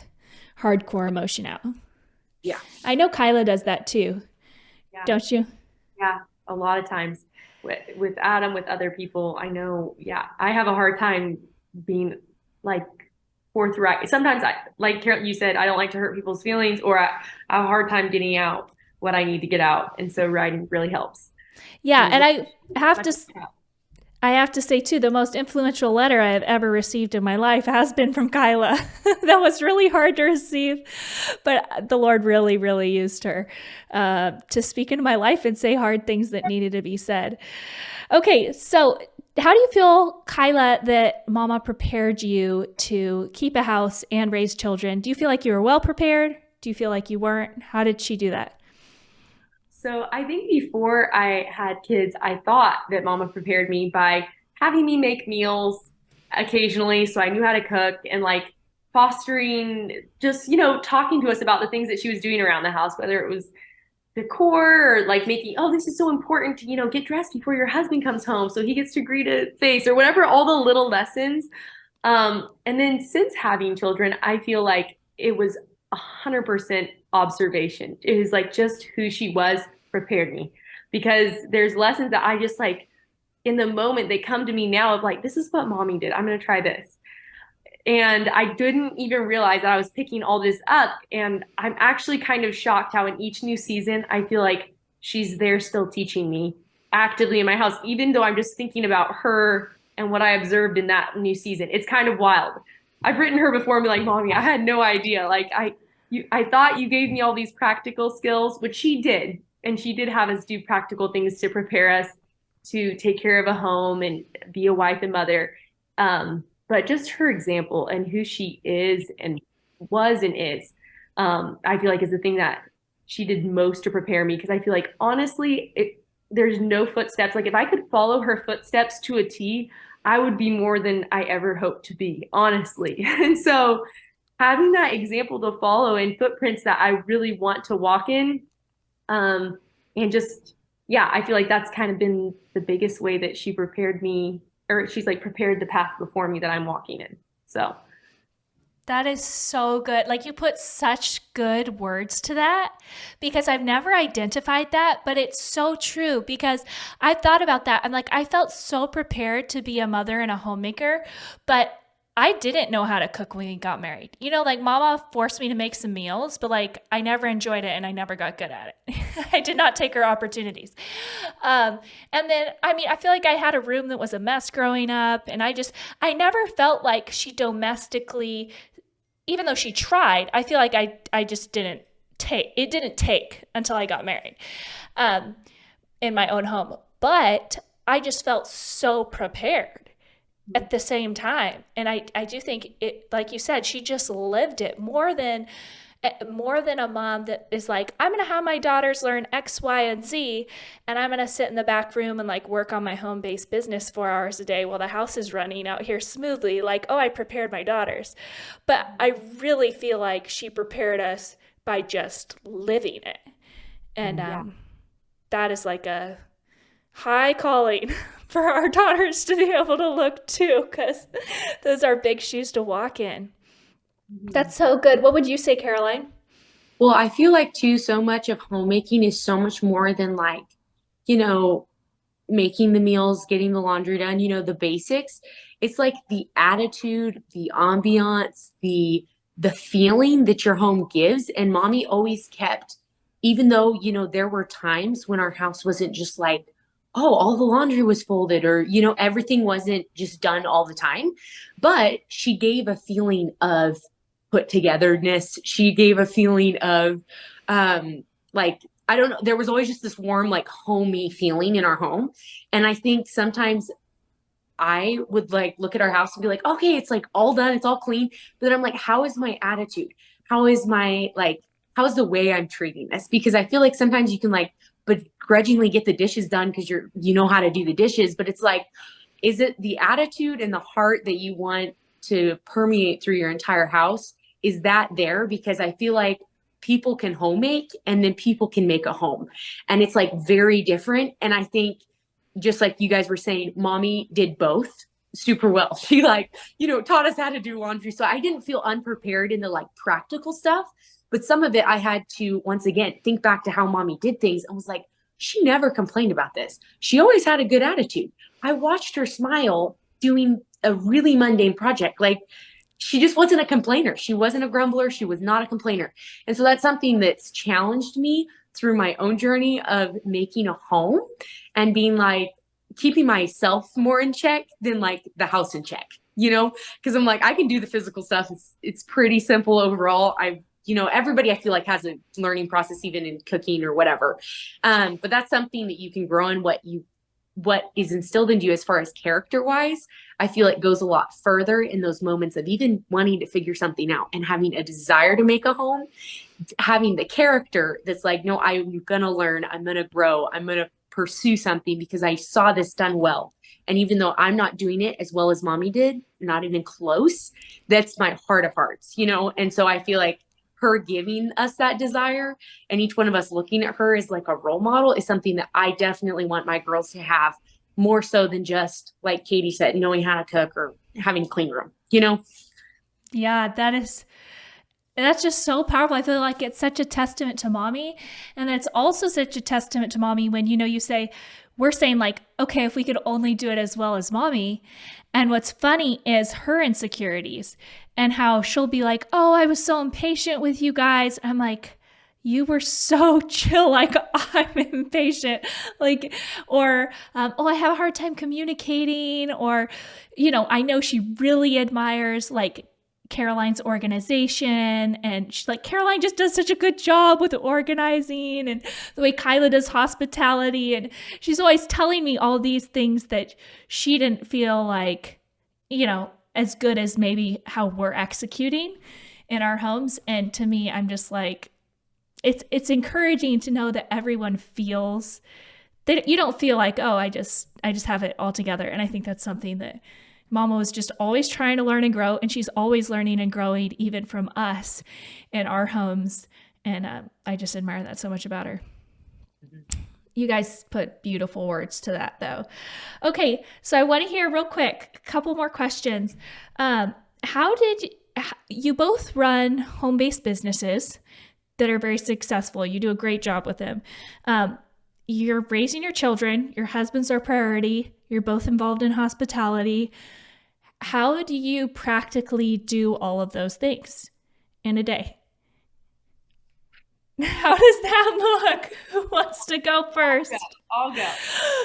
hardcore emotion out. Yeah. I know Kyla does that too. Yeah. Don't you? Yeah. A lot of times with Adam, with other people, I know, yeah, I have a hard time being like forthright. Sometimes like Carol, you said, I don't like to hurt people's feelings, or I have a hard time getting out what I need to get out. And so writing really helps. Yeah. And I have to say too, the most influential letter I have ever received in my life has been from Kyla. That was really hard to receive, but the Lord really, really used her to speak into my life and say hard things that needed to be said. Okay, so how do you feel, Kyla, that Mama prepared you to keep a house and raise children? Do you feel like you were well prepared? Do you feel like you weren't? How did she do that? So I think before I had kids, I thought that Mama prepared me by having me make meals occasionally, so I knew how to cook, and like fostering, just, talking to us about the things that she was doing around the house, whether it was decor or like making, oh, this is so important to, get dressed before your husband comes home so he gets to greet a face, or whatever, all the little lessons. And then since having children, I feel like it was 100% observation. It was like just who she was prepared me, because there's lessons that I just like in the moment, they come to me now of like, this is what Mommy did. I'm going to try this. And I didn't even realize that I was picking all this up. And I'm actually kind of shocked how in each new season, I feel like she's there still teaching me actively in my house, even though I'm just thinking about her and what I observed in that new season. It's kind of wild. I've written her before and be like, Mommy, I had no idea. Like I thought you gave me all these practical skills, which she did. And she did have us do practical things to prepare us to take care of a home and be a wife and mother. But just her example and who she is and was and is, I feel like is the thing that she did most to prepare me. Because I feel like, honestly, there's no footsteps. Like if I could follow her footsteps to a T, I would be more than I ever hoped to be, honestly. And so having that example to follow and footprints that I really want to walk in. And just, yeah, I feel like that's kind of been the biggest way that she prepared me, or she's like prepared the path before me that I'm walking in. So, That is so good. Like you put such good words to that because I've never identified that, but it's so true because I thought about that. I'm like, I felt so prepared to be a mother and a homemaker, but I didn't know how to cook when we got married. You know, like mama forced me to make some meals, but like I never enjoyed it and I never got good at it. I did not take her opportunities. And then, I mean, I feel like I had a room that was a mess growing up and I never felt like she domestically, even though she tried, I feel like I just didn't take until I got married in my own home. But I just felt so prepared at the same time. And I do think it, like you said, she just lived it more than a mom that is like, I'm going to have my daughters learn X, Y, and Z, and I'm going to sit in the back room and like work on my home-based business 4 hours a day while the house is running out here smoothly. Like, oh, I prepared my daughters. But I really feel like she prepared us by just living it. And that is like a high calling for our daughters to be able to look too, because those are big shoes to walk in. That's so good. What would you say, Karaline? Well, I feel like too, so much of homemaking is so much more than like, you know, making the meals, getting the laundry done, the basics. It's like the attitude, the ambiance, the feeling that your home gives. And mommy always kept, even though, there were times when our house wasn't just like, oh, all the laundry was folded or, everything wasn't just done all the time. But she gave a feeling of put togetherness. She gave a feeling of like, I don't know, there was always just this warm, like homey feeling in our home. And I think sometimes I would like look at our house and be like, okay, it's like all done, it's all clean. But then I'm like, how is my attitude? How is how's the way I'm treating this? Because I feel like sometimes you can like begrudgingly get the dishes done because you know how to do the dishes. But it's like, is it the attitude and the heart that you want to permeate through your entire house? Is that there? Because I feel like people can home make and then people can make a home. And it's like very different. And I think just like you guys were saying, mommy did both super well. She taught us how to do laundry. So I didn't feel unprepared in the like practical stuff, but some of it I had to, once again, think back to how mommy did things and was like, she never complained about this. She always had a good attitude. I watched her smile doing a really mundane project. Like she just wasn't a complainer. She wasn't a grumbler. She was not a complainer. And so that's something that's challenged me through my own journey of making a home and being like, keeping myself more in check than like the house in check, because I'm like, I can do the physical stuff. It's pretty simple overall. Everybody I feel like has a learning process, even in cooking or whatever. But that's something that you can grow in what is instilled into you as far as character wise. I feel it goes a lot further in those moments of even wanting to figure something out and having a desire to make a home, having the character that's like, no, I'm going to learn, I'm going to grow, I'm going to pursue something because I saw this done well. And even though I'm not doing it as well as mommy did, not even close, that's my heart of hearts, And so I feel like her giving us that desire and each one of us looking at her as like a role model is something that I definitely want my girls to have, more so than just like Katie said, knowing how to cook or having a clean room, Yeah, that's just so powerful. I feel like it's such a testament to mommy. And it's also such a testament to mommy when, you say, we're saying like, okay, if we could only do it as well as mommy. And what's funny is her insecurities and how she'll be like, oh, I was so impatient with you guys. I'm like, you were so chill. Like I'm impatient, like, or, oh, I have a hard time communicating, or, I know she really admires like Karaline's organization, and she's like, Karaline just does such a good job with organizing, and the way Kyla does hospitality, and she's always telling me all these things that she didn't feel like, as good as maybe how we're executing in our homes. And to me, I'm just like, it's encouraging to know that everyone feels that you don't feel like, oh, I just have it all together. And I think that's something that Mama was just always trying to learn and grow, and she's always learning and growing, even from us in our homes. And I just admire that so much about her. You guys put beautiful words to that, though. Okay, so I want to hear real quick, a couple more questions. How did you both run home-based businesses that are very successful? You do a great job with them. You're raising your children. Your husband's our priority. You're both involved in hospitality. How do you practically do all of those things in a day? How does that look? Who wants to go first? I'll go.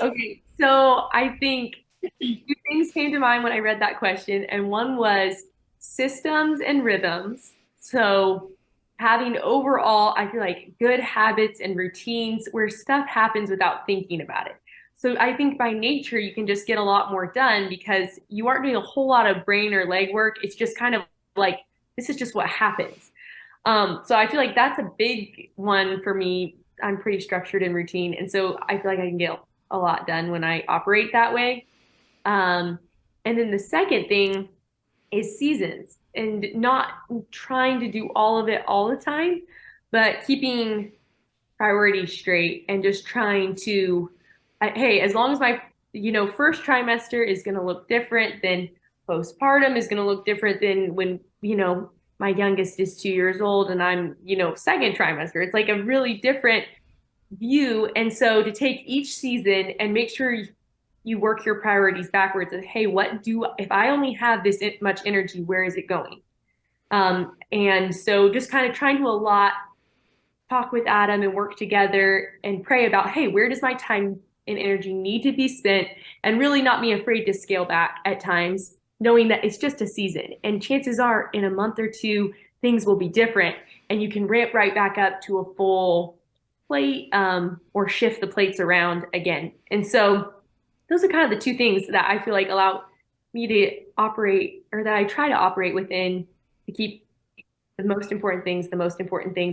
Okay, so I think two things came to mind when I read that question, and one was systems and rhythms. So having overall, I feel like good habits and routines where stuff happens without thinking about it. So I think by nature, you can just get a lot more done because you aren't doing a whole lot of brain or leg work. It's just kind of like, this is just what happens. So I feel like that's a big one for me. I'm pretty structured and routine. And so I feel like I can get a lot done when I operate that way. And then the second thing is seasons, and not trying to do all of it all the time, but keeping priorities straight and just trying to, hey, as long as my, first trimester is going to look different than postpartum is going to look different than when, my youngest is 2 years old and I'm, second trimester. It's like a really different view. And so to take each season and make sure you work your priorities backwards and, hey, if I only have this much energy, where is it going? And so just kind of trying to talk with Adam and work together and pray about, hey, where does my time and energy need to be spent? And really not be afraid to scale back at times, knowing that it's just a season. And chances are in a month or two, things will be different and you can ramp right back up to a full plate or shift the plates around again. And so those are kind of the two things that I feel like allow me to operate, or that I try to operate within, to keep the most important things,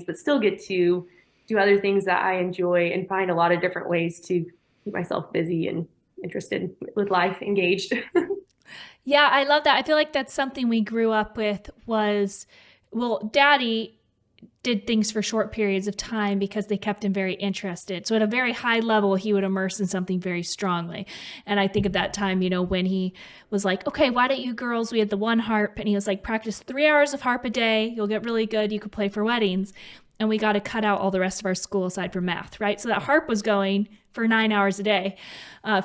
but still get to do other things that I enjoy and find a lot of different ways to keep myself busy and interested with life, engaged. Yeah, I love that. I feel like that's something we grew up with was, Daddy did things for short periods of time because they kept him very interested. So at a very high level, he would immerse in something very strongly. And I think of that time, when he was like, okay, why don't you girls, we had the one harp, and he was like, practice 3 hours of harp a day. You'll get really good. You could play for weddings. And we got to cut out all the rest of our school aside from math, right? So that harp was going for 9 hours a day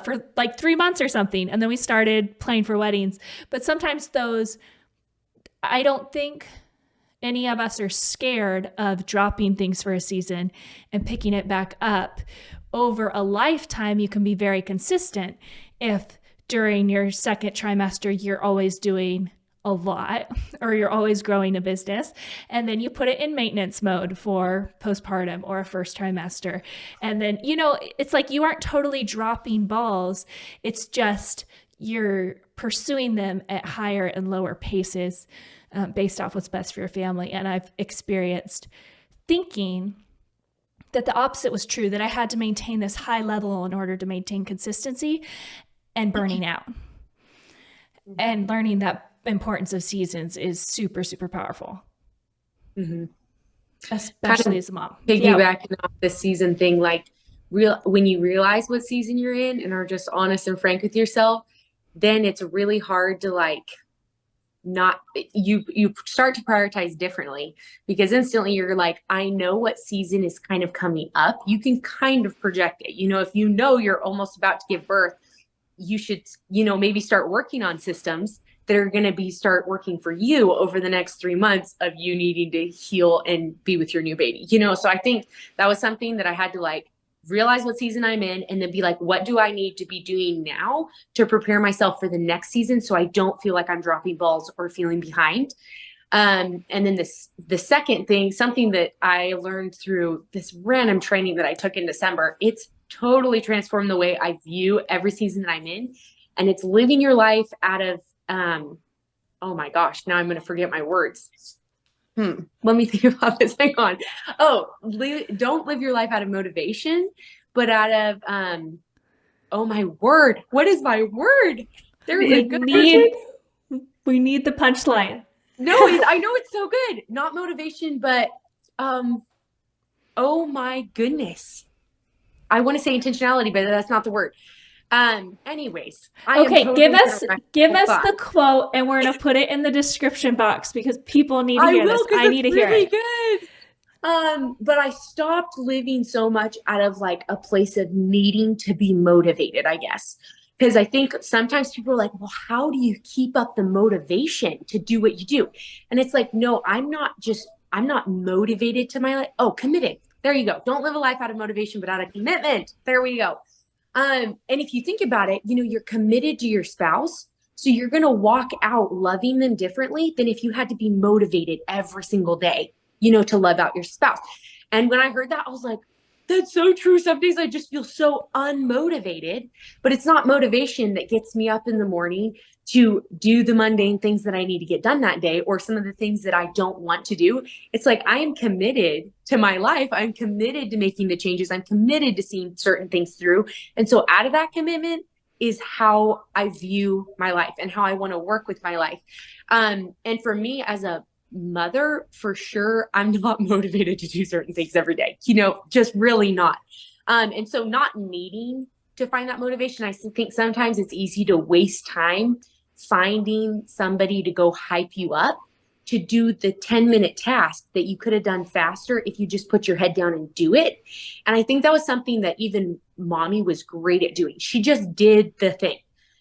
for like 3 months or something. And then we started playing for weddings. But sometimes I don't think any of us are scared of dropping things for a season and picking it back up. Over a lifetime, you can be very consistent if during your second trimester, you're always doing a lot, or you're always growing a business, and then you put it in maintenance mode for postpartum or a first trimester. And then, it's like you aren't totally dropping balls. It's just you're pursuing them at higher and lower paces based off what's best for your family. And I've experienced thinking that the opposite was true, that I had to maintain this high level in order to maintain consistency, and burning out. And learning that importance of seasons is super, super powerful. Mm-hmm. Especially as a mom. Piggybacking off the season thing, like when you realize what season you're in and are just honest and frank with yourself, then it's really hard to you start to prioritize differently, because instantly you're like, I know what season is kind of coming up. You can kind of project it. If you're almost about to give birth, you should, maybe start working on systems that are going to start working for you over the next 3 months of you needing to heal and be with your new baby, so I think that was something that I had to realize what season I'm in, and then be like, what do I need to be doing now to prepare myself for the next season, so I don't feel like I'm dropping balls or feeling behind. And then the second thing, something that I learned through this random training that I took in December, it's totally transformed the way I view every season that I'm in. And it's living your life out of, oh my gosh, now I'm going to forget my words. Let me think about this. Hang on. Don't live your life out of motivation, but out of, oh my word. What is my word? They're We good. need the punchline. No, I know it's so good. Not motivation, but oh my goodness. I want to say intentionality, but that's not the word. Anyways, I am Okay, totally give us the quote, and we're gonna put it in the description box because people need to hear this. I need to hear really it. good. But I stopped living so much out of like a place of needing to be motivated, I guess. Because I think sometimes people are like, well, how do you keep up the motivation to do what you do? And it's like, no, I'm not motivated to my life. Oh, committed. There you go. Don't live a life out of motivation, but out of commitment. There we go. And if you think about it, you're committed to your spouse. So you're going to walk out loving them differently than if you had to be motivated every single day, to love out your spouse. And when I heard that, I was like, that's so true. Some days I just feel so unmotivated, but it's not motivation that gets me up in the morning to do the mundane things that I need to get done that day, or some of the things that I don't want to do. It's like, I am committed to my life. I'm committed to making the changes. I'm committed to seeing certain things through. And so out of that commitment is how I view my life and how I want to work with my life. And for me as a mother, for sure, I'm not motivated to do certain things every day, just really not. And so not needing to find that motivation, I think sometimes it's easy to waste time finding somebody to go hype you up to do the 10-minute task that you could have done faster if you just put your head down and do it. And I think that was something that even mommy was great at doing. She just did the thing.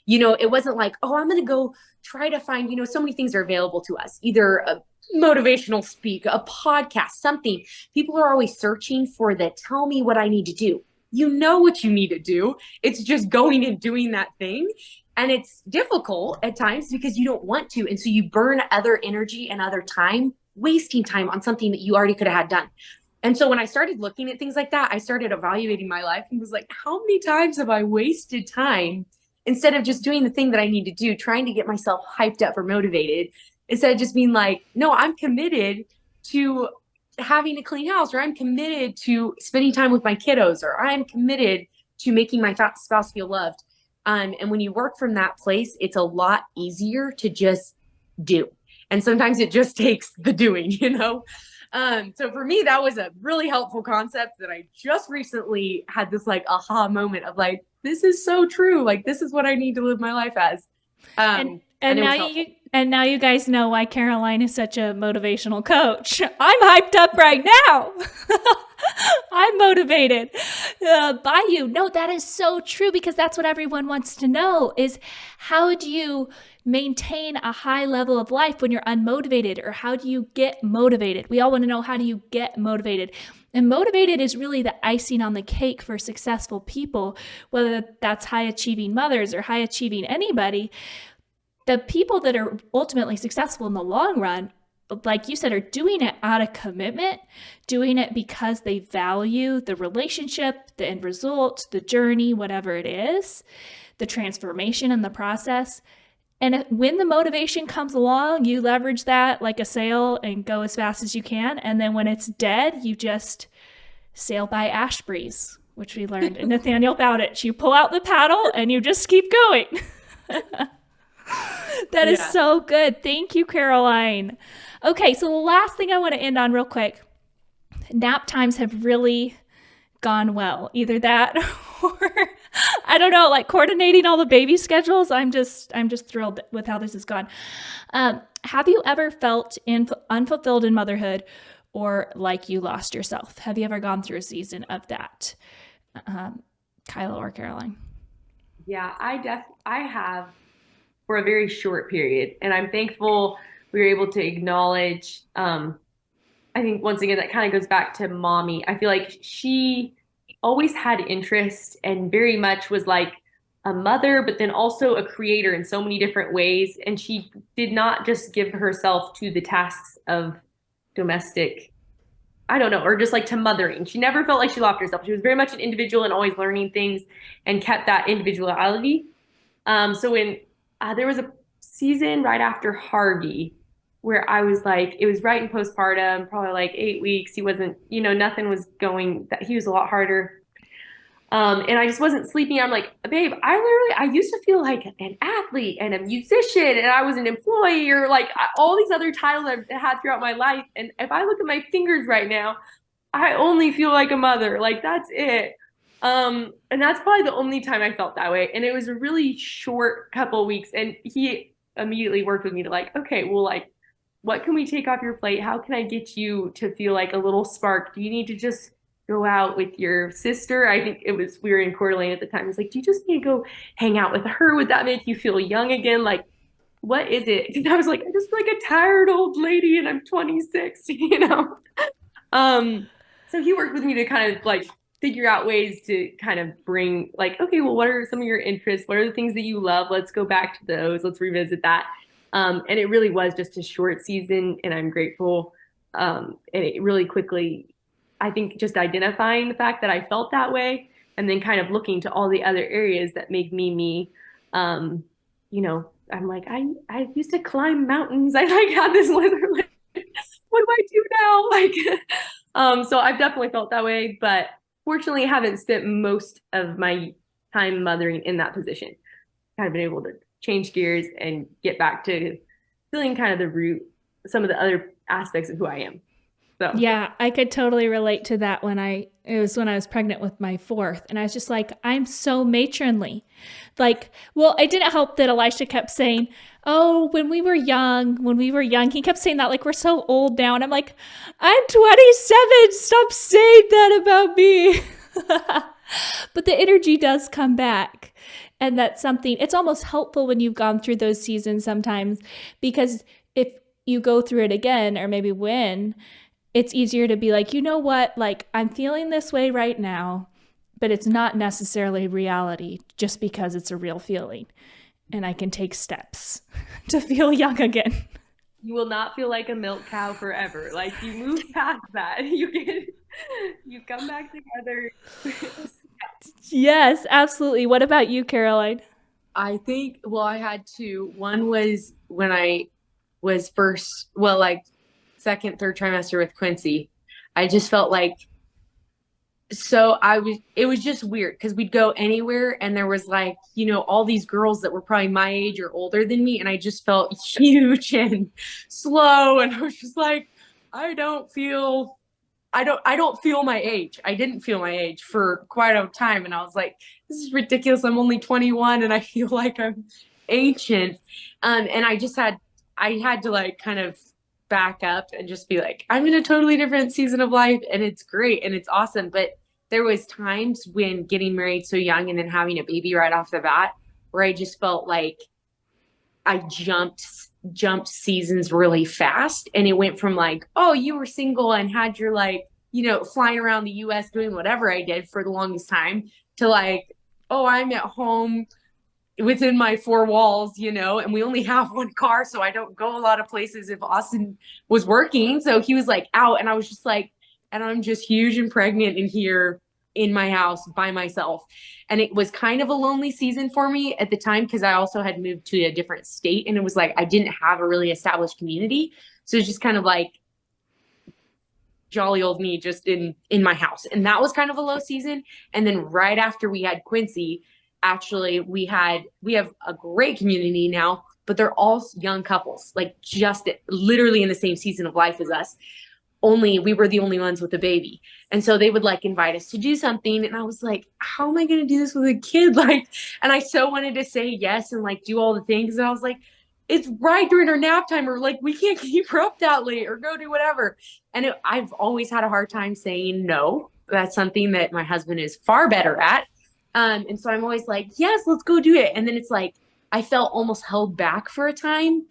It wasn't like, oh, I'm going to go try to find, so many things are available to us, either a motivational speak, a podcast, something. People are always searching for the tell me what I need to do. You know what you need to do. It's just going and doing that thing. And it's difficult at times because you don't want to. And so you burn other energy and other time, wasting time on something that you already could have had done. And so when I started looking at things like that, I started evaluating my life and was like, how many times have I wasted time instead of just doing the thing that I need to do, trying to get myself hyped up or motivated, instead of just being like, no, I'm committed to having a clean house, or I'm committed to spending time with my kiddos, or I'm committed to making my spouse feel loved. And when you work from that place, it's a lot easier to just do. And sometimes it just takes the doing, So for me, that was a really helpful concept that I just recently had this like aha moment of like, this is so true. Like, this is what I need to live my life as. And now you guys know why Karaline is such a motivational coach. I'm hyped up right now. I'm motivated by you. No, that is so true, because that's what everyone wants to know is, how do you maintain a high level of life when you're unmotivated, or how do you get motivated? We all want to know, how do you get motivated? And motivated is really the icing on the cake for successful people, whether that's high achieving mothers or high achieving anybody. The people that are ultimately successful in the long run, like you said, are doing it out of commitment, doing it because they value the relationship, the end result, the journey, whatever it is, the transformation in the process. And when the motivation comes along, you leverage that like a sail and go as fast as you can. And then when it's dead, you just sail by ash breeze, which we learned in Nathaniel Bowditch. You pull out the paddle and you just keep going. That is so good. Thank you, Karaline. Okay, so the last thing I want to end on real quick. Nap times have really gone well. Either that or I don't know, like coordinating all the baby schedules. I'm just thrilled with how this has gone. Have you ever felt unfulfilled in motherhood, or like you lost yourself? Have you ever gone through a season of that? Kyla or Karaline? Yeah, I have, for a very short period, and I'm thankful we were able to acknowledge. I think once again that kind of goes back to mommy. I feel like she always had interest and very much was like a mother, but then also a creator in so many different ways. And she did not just give herself to the tasks of domestic, I don't know, or just like to mothering. She never felt like she lost herself. She was very much an individual and always learning things and kept that individuality. So when there was a season right after Harvey where I was like, it was right in postpartum, probably like 8 weeks. He wasn't, nothing was going, that he was a lot harder. And I just wasn't sleeping. I'm like, babe, I used to feel like an athlete and a musician, and I was an employee, or like all these other titles I've had throughout my life. And if I look at my fingers right now, I only feel like a mother. Like that's it. And that's probably the only time I felt that way. And it was a really short couple of weeks. And he immediately worked with me to like, okay, well, like, what can we take off your plate? How can I get you to feel like a little spark? Do you need to just go out with your sister? I think we were in Coeur d'Alene at the time. It's like, do you just need to go hang out with her? Would that make you feel young again? Like, what is it? Because I was like, I just feel like a tired old lady and I'm 26, you know? So he worked with me to kind of like figure out ways to kind of bring like, okay, well, what are some of your interests? What are the things that you love? Let's go back to those. Let's revisit that. And it really was just a short season, and I'm grateful. And it really quickly, I think, just identifying the fact that I felt that way, and then kind of looking to all the other areas that make me me. You know, I'm like, I used to climb mountains. I like had this lizard. Like, what do I do now? Like, so I've definitely felt that way, but fortunately, I haven't spent most of my time mothering in that position. Kind of been able to change gears and get back to feeling kind of the root, some of the other aspects of who I am. So yeah, I could totally relate to that it was when I was pregnant with my fourth, and I was just like, I'm so matronly. Like, well, it didn't help that Elisha kept saying, oh, when we were young, he kept saying that like we're so old now. And I'm like, I'm 27. Stop saying that about me. But the energy does come back. And that's something, it's almost helpful when you've gone through those seasons sometimes, because if you go through it again, or maybe when, it's easier to be like, you know what, like I'm feeling this way right now, but it's not necessarily reality just because it's a real feeling. And I can take steps to feel young again. You will not feel like a milk cow forever. Like you move past that. You come back together. Yes, absolutely. What about you, Karaline? I think, well, I had two. One was when I was first, well, like second, third trimester with Quincy. I just felt like, it was just weird because we'd go anywhere and there was like, you know, all these girls that were probably my age or older than me. And I just felt huge and slow. And I was just like, I don't feel my age. I didn't feel my age for quite a time. And I was like, this is ridiculous. I'm only 21 and I feel like I'm ancient. And I had to like kind of back up and just be like, I'm in a totally different season of life and it's great and it's awesome. But there was times when getting married so young and then having a baby right off the bat where I just felt like I jumped seasons really fast. And it went from like, oh, you were single and had your like, you know, flying around the US doing whatever I did for the longest time, to like, oh, I'm at home within my four walls, you know, and we only have one car, so I don't go a lot of places if Austin was working. So he was like out, and I was just like, and I'm just huge and pregnant in here in my house by myself. And it was kind of a lonely season for me at the time because I also had moved to a different state, and it was like I didn't have a really established community. So it's just kind of like jolly old me just in my house. And that was kind of a low season. And then right after we had Quincy, actually we have a great community now, but they're all young couples, like just literally in the same season of life as us. Only we were the only ones with a baby. And so they would like invite us to do something. And I was like, how am I going to do this with a kid? Like, and I so wanted to say yes and like do all the things. And I was like, it's right during her nap time, or like, we can't keep her up that late or go do whatever. And I've always had a hard time saying no. That's something that my husband is far better at. And so I'm always like, yes, let's go do it. And then it's like, I felt almost held back for a time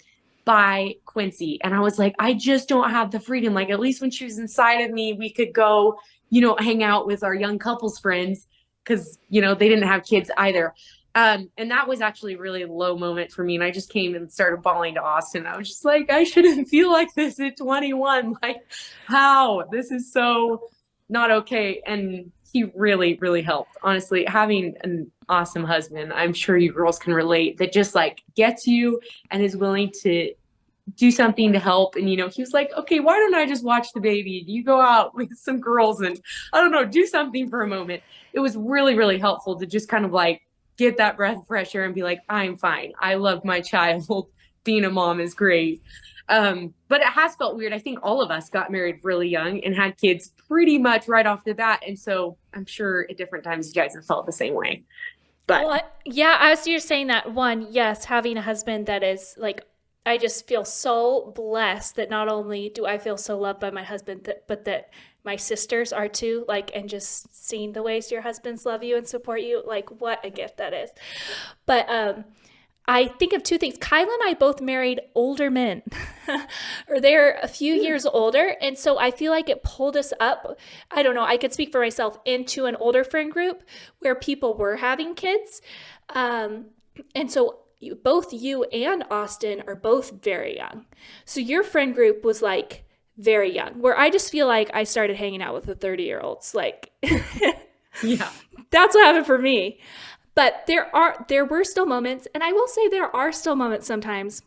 by Quincy. And I was like, I just don't have the freedom. Like, at least when she was inside of me, we could go, you know, hang out with our young couples friends, because, you know, they didn't have kids either. And that was actually a really low moment for me. And I just came and started bawling to Austin. I was just like, I shouldn't feel like this at 21. Like, how? This is so not okay. And he really, really helped. Honestly, having an awesome husband, I'm sure you girls can relate, that just like gets you and is willing to do something to help. And, he was like, okay, why don't I just watch the baby? You go out with some girls and I don't know, do something for a moment. It was really, really helpful to just kind of like get that breath of fresh air and be like, I'm fine. I love my child. Being a mom is great. But it has felt weird. I think all of us got married really young and had kids pretty much right off the bat. And so I'm sure at different times you guys have felt the same way. But Well, yeah, as you're saying that, one, yes, having a husband that is like, I just feel so blessed that not only do I feel so loved by my husband, but that my sisters are too, like, and just seeing the ways your husbands love you and support you, like, what a gift that is. But I think of two things. Kyla and I both married older men, or they're a few years older. And so I feel like it pulled us up. I don't know. I could speak for myself, into an older friend group where people were having kids. And so both you and Austin are both very young. So your friend group was like very young, where I just feel like I started hanging out with the 30-year-olds. Like, yeah, that's what happened for me. But there were still moments, and I will say there are still moments sometimes,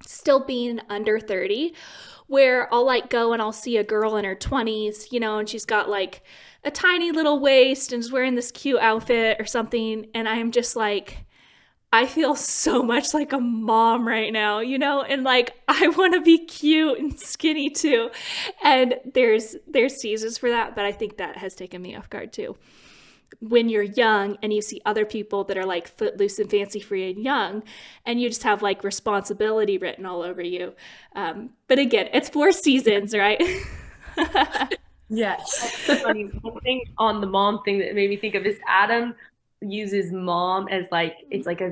still being under 30, where I'll like go and I'll see a girl in her 20s, and she's got like a tiny little waist and is wearing this cute outfit or something, and I'm just like, I feel so much like a mom right now, and like I want to be cute and skinny too. And there's seasons for that, but I think that has taken me off guard too. When you're young and you see other people that are like footloose and fancy free and young, and you just have like responsibility written all over you. But again, it's 4 seasons, right? yes. Funny, one thing on the mom thing that made me think of is Adam uses mom as like, it's like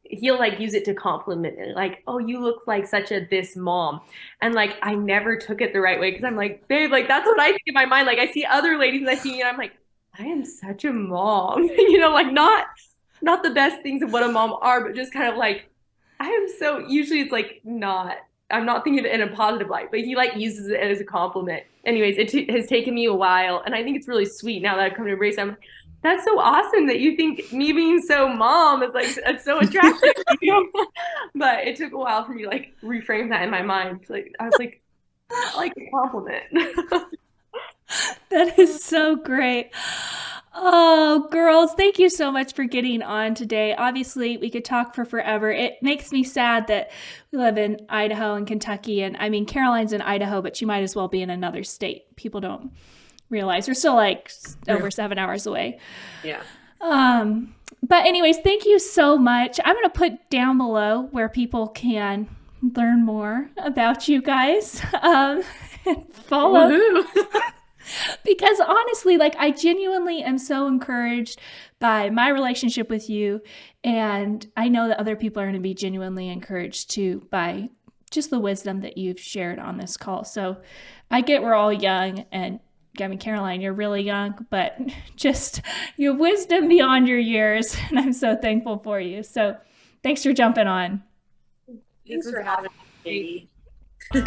he'll like use it to compliment it, like, oh, you look like such a this mom. And like I never took it the right way, because I'm like, babe, like that's what I think in my mind. Like I see other ladies and I see me and I'm like, I am such a mom, like not the best things of what a mom are, but just kind of like, I am so, usually it's like I'm not thinking of it in a positive light, but he like uses it as a compliment. Anyways, it has taken me a while, and I think it's really sweet now that I've come to embrace it. I'm like, that's so awesome that you think me being so mom is like, it's so attractive, But it took a while for me to like reframe that in my mind. Like I was like, I like a compliment. That is so great. Oh, girls, thank you so much for getting on today. Obviously, we could talk for forever. It makes me sad that we live in Idaho and Kentucky. And I mean, Caroline's in Idaho, but she might as well be in another state. People don't realize we're still like over 7 hours away. Yeah. But anyways, thank you so much. I'm going to put down below where people can learn more about you guys. And follow. Because honestly, like I genuinely am so encouraged by my relationship with you. And I know that other people are going to be genuinely encouraged too by just the wisdom that you've shared on this call. So I get we're all young, and I mean, Karaline, you're really young, but just your wisdom beyond your years. And I'm so thankful for you. So thanks for jumping on. Thanks for having me, Katie.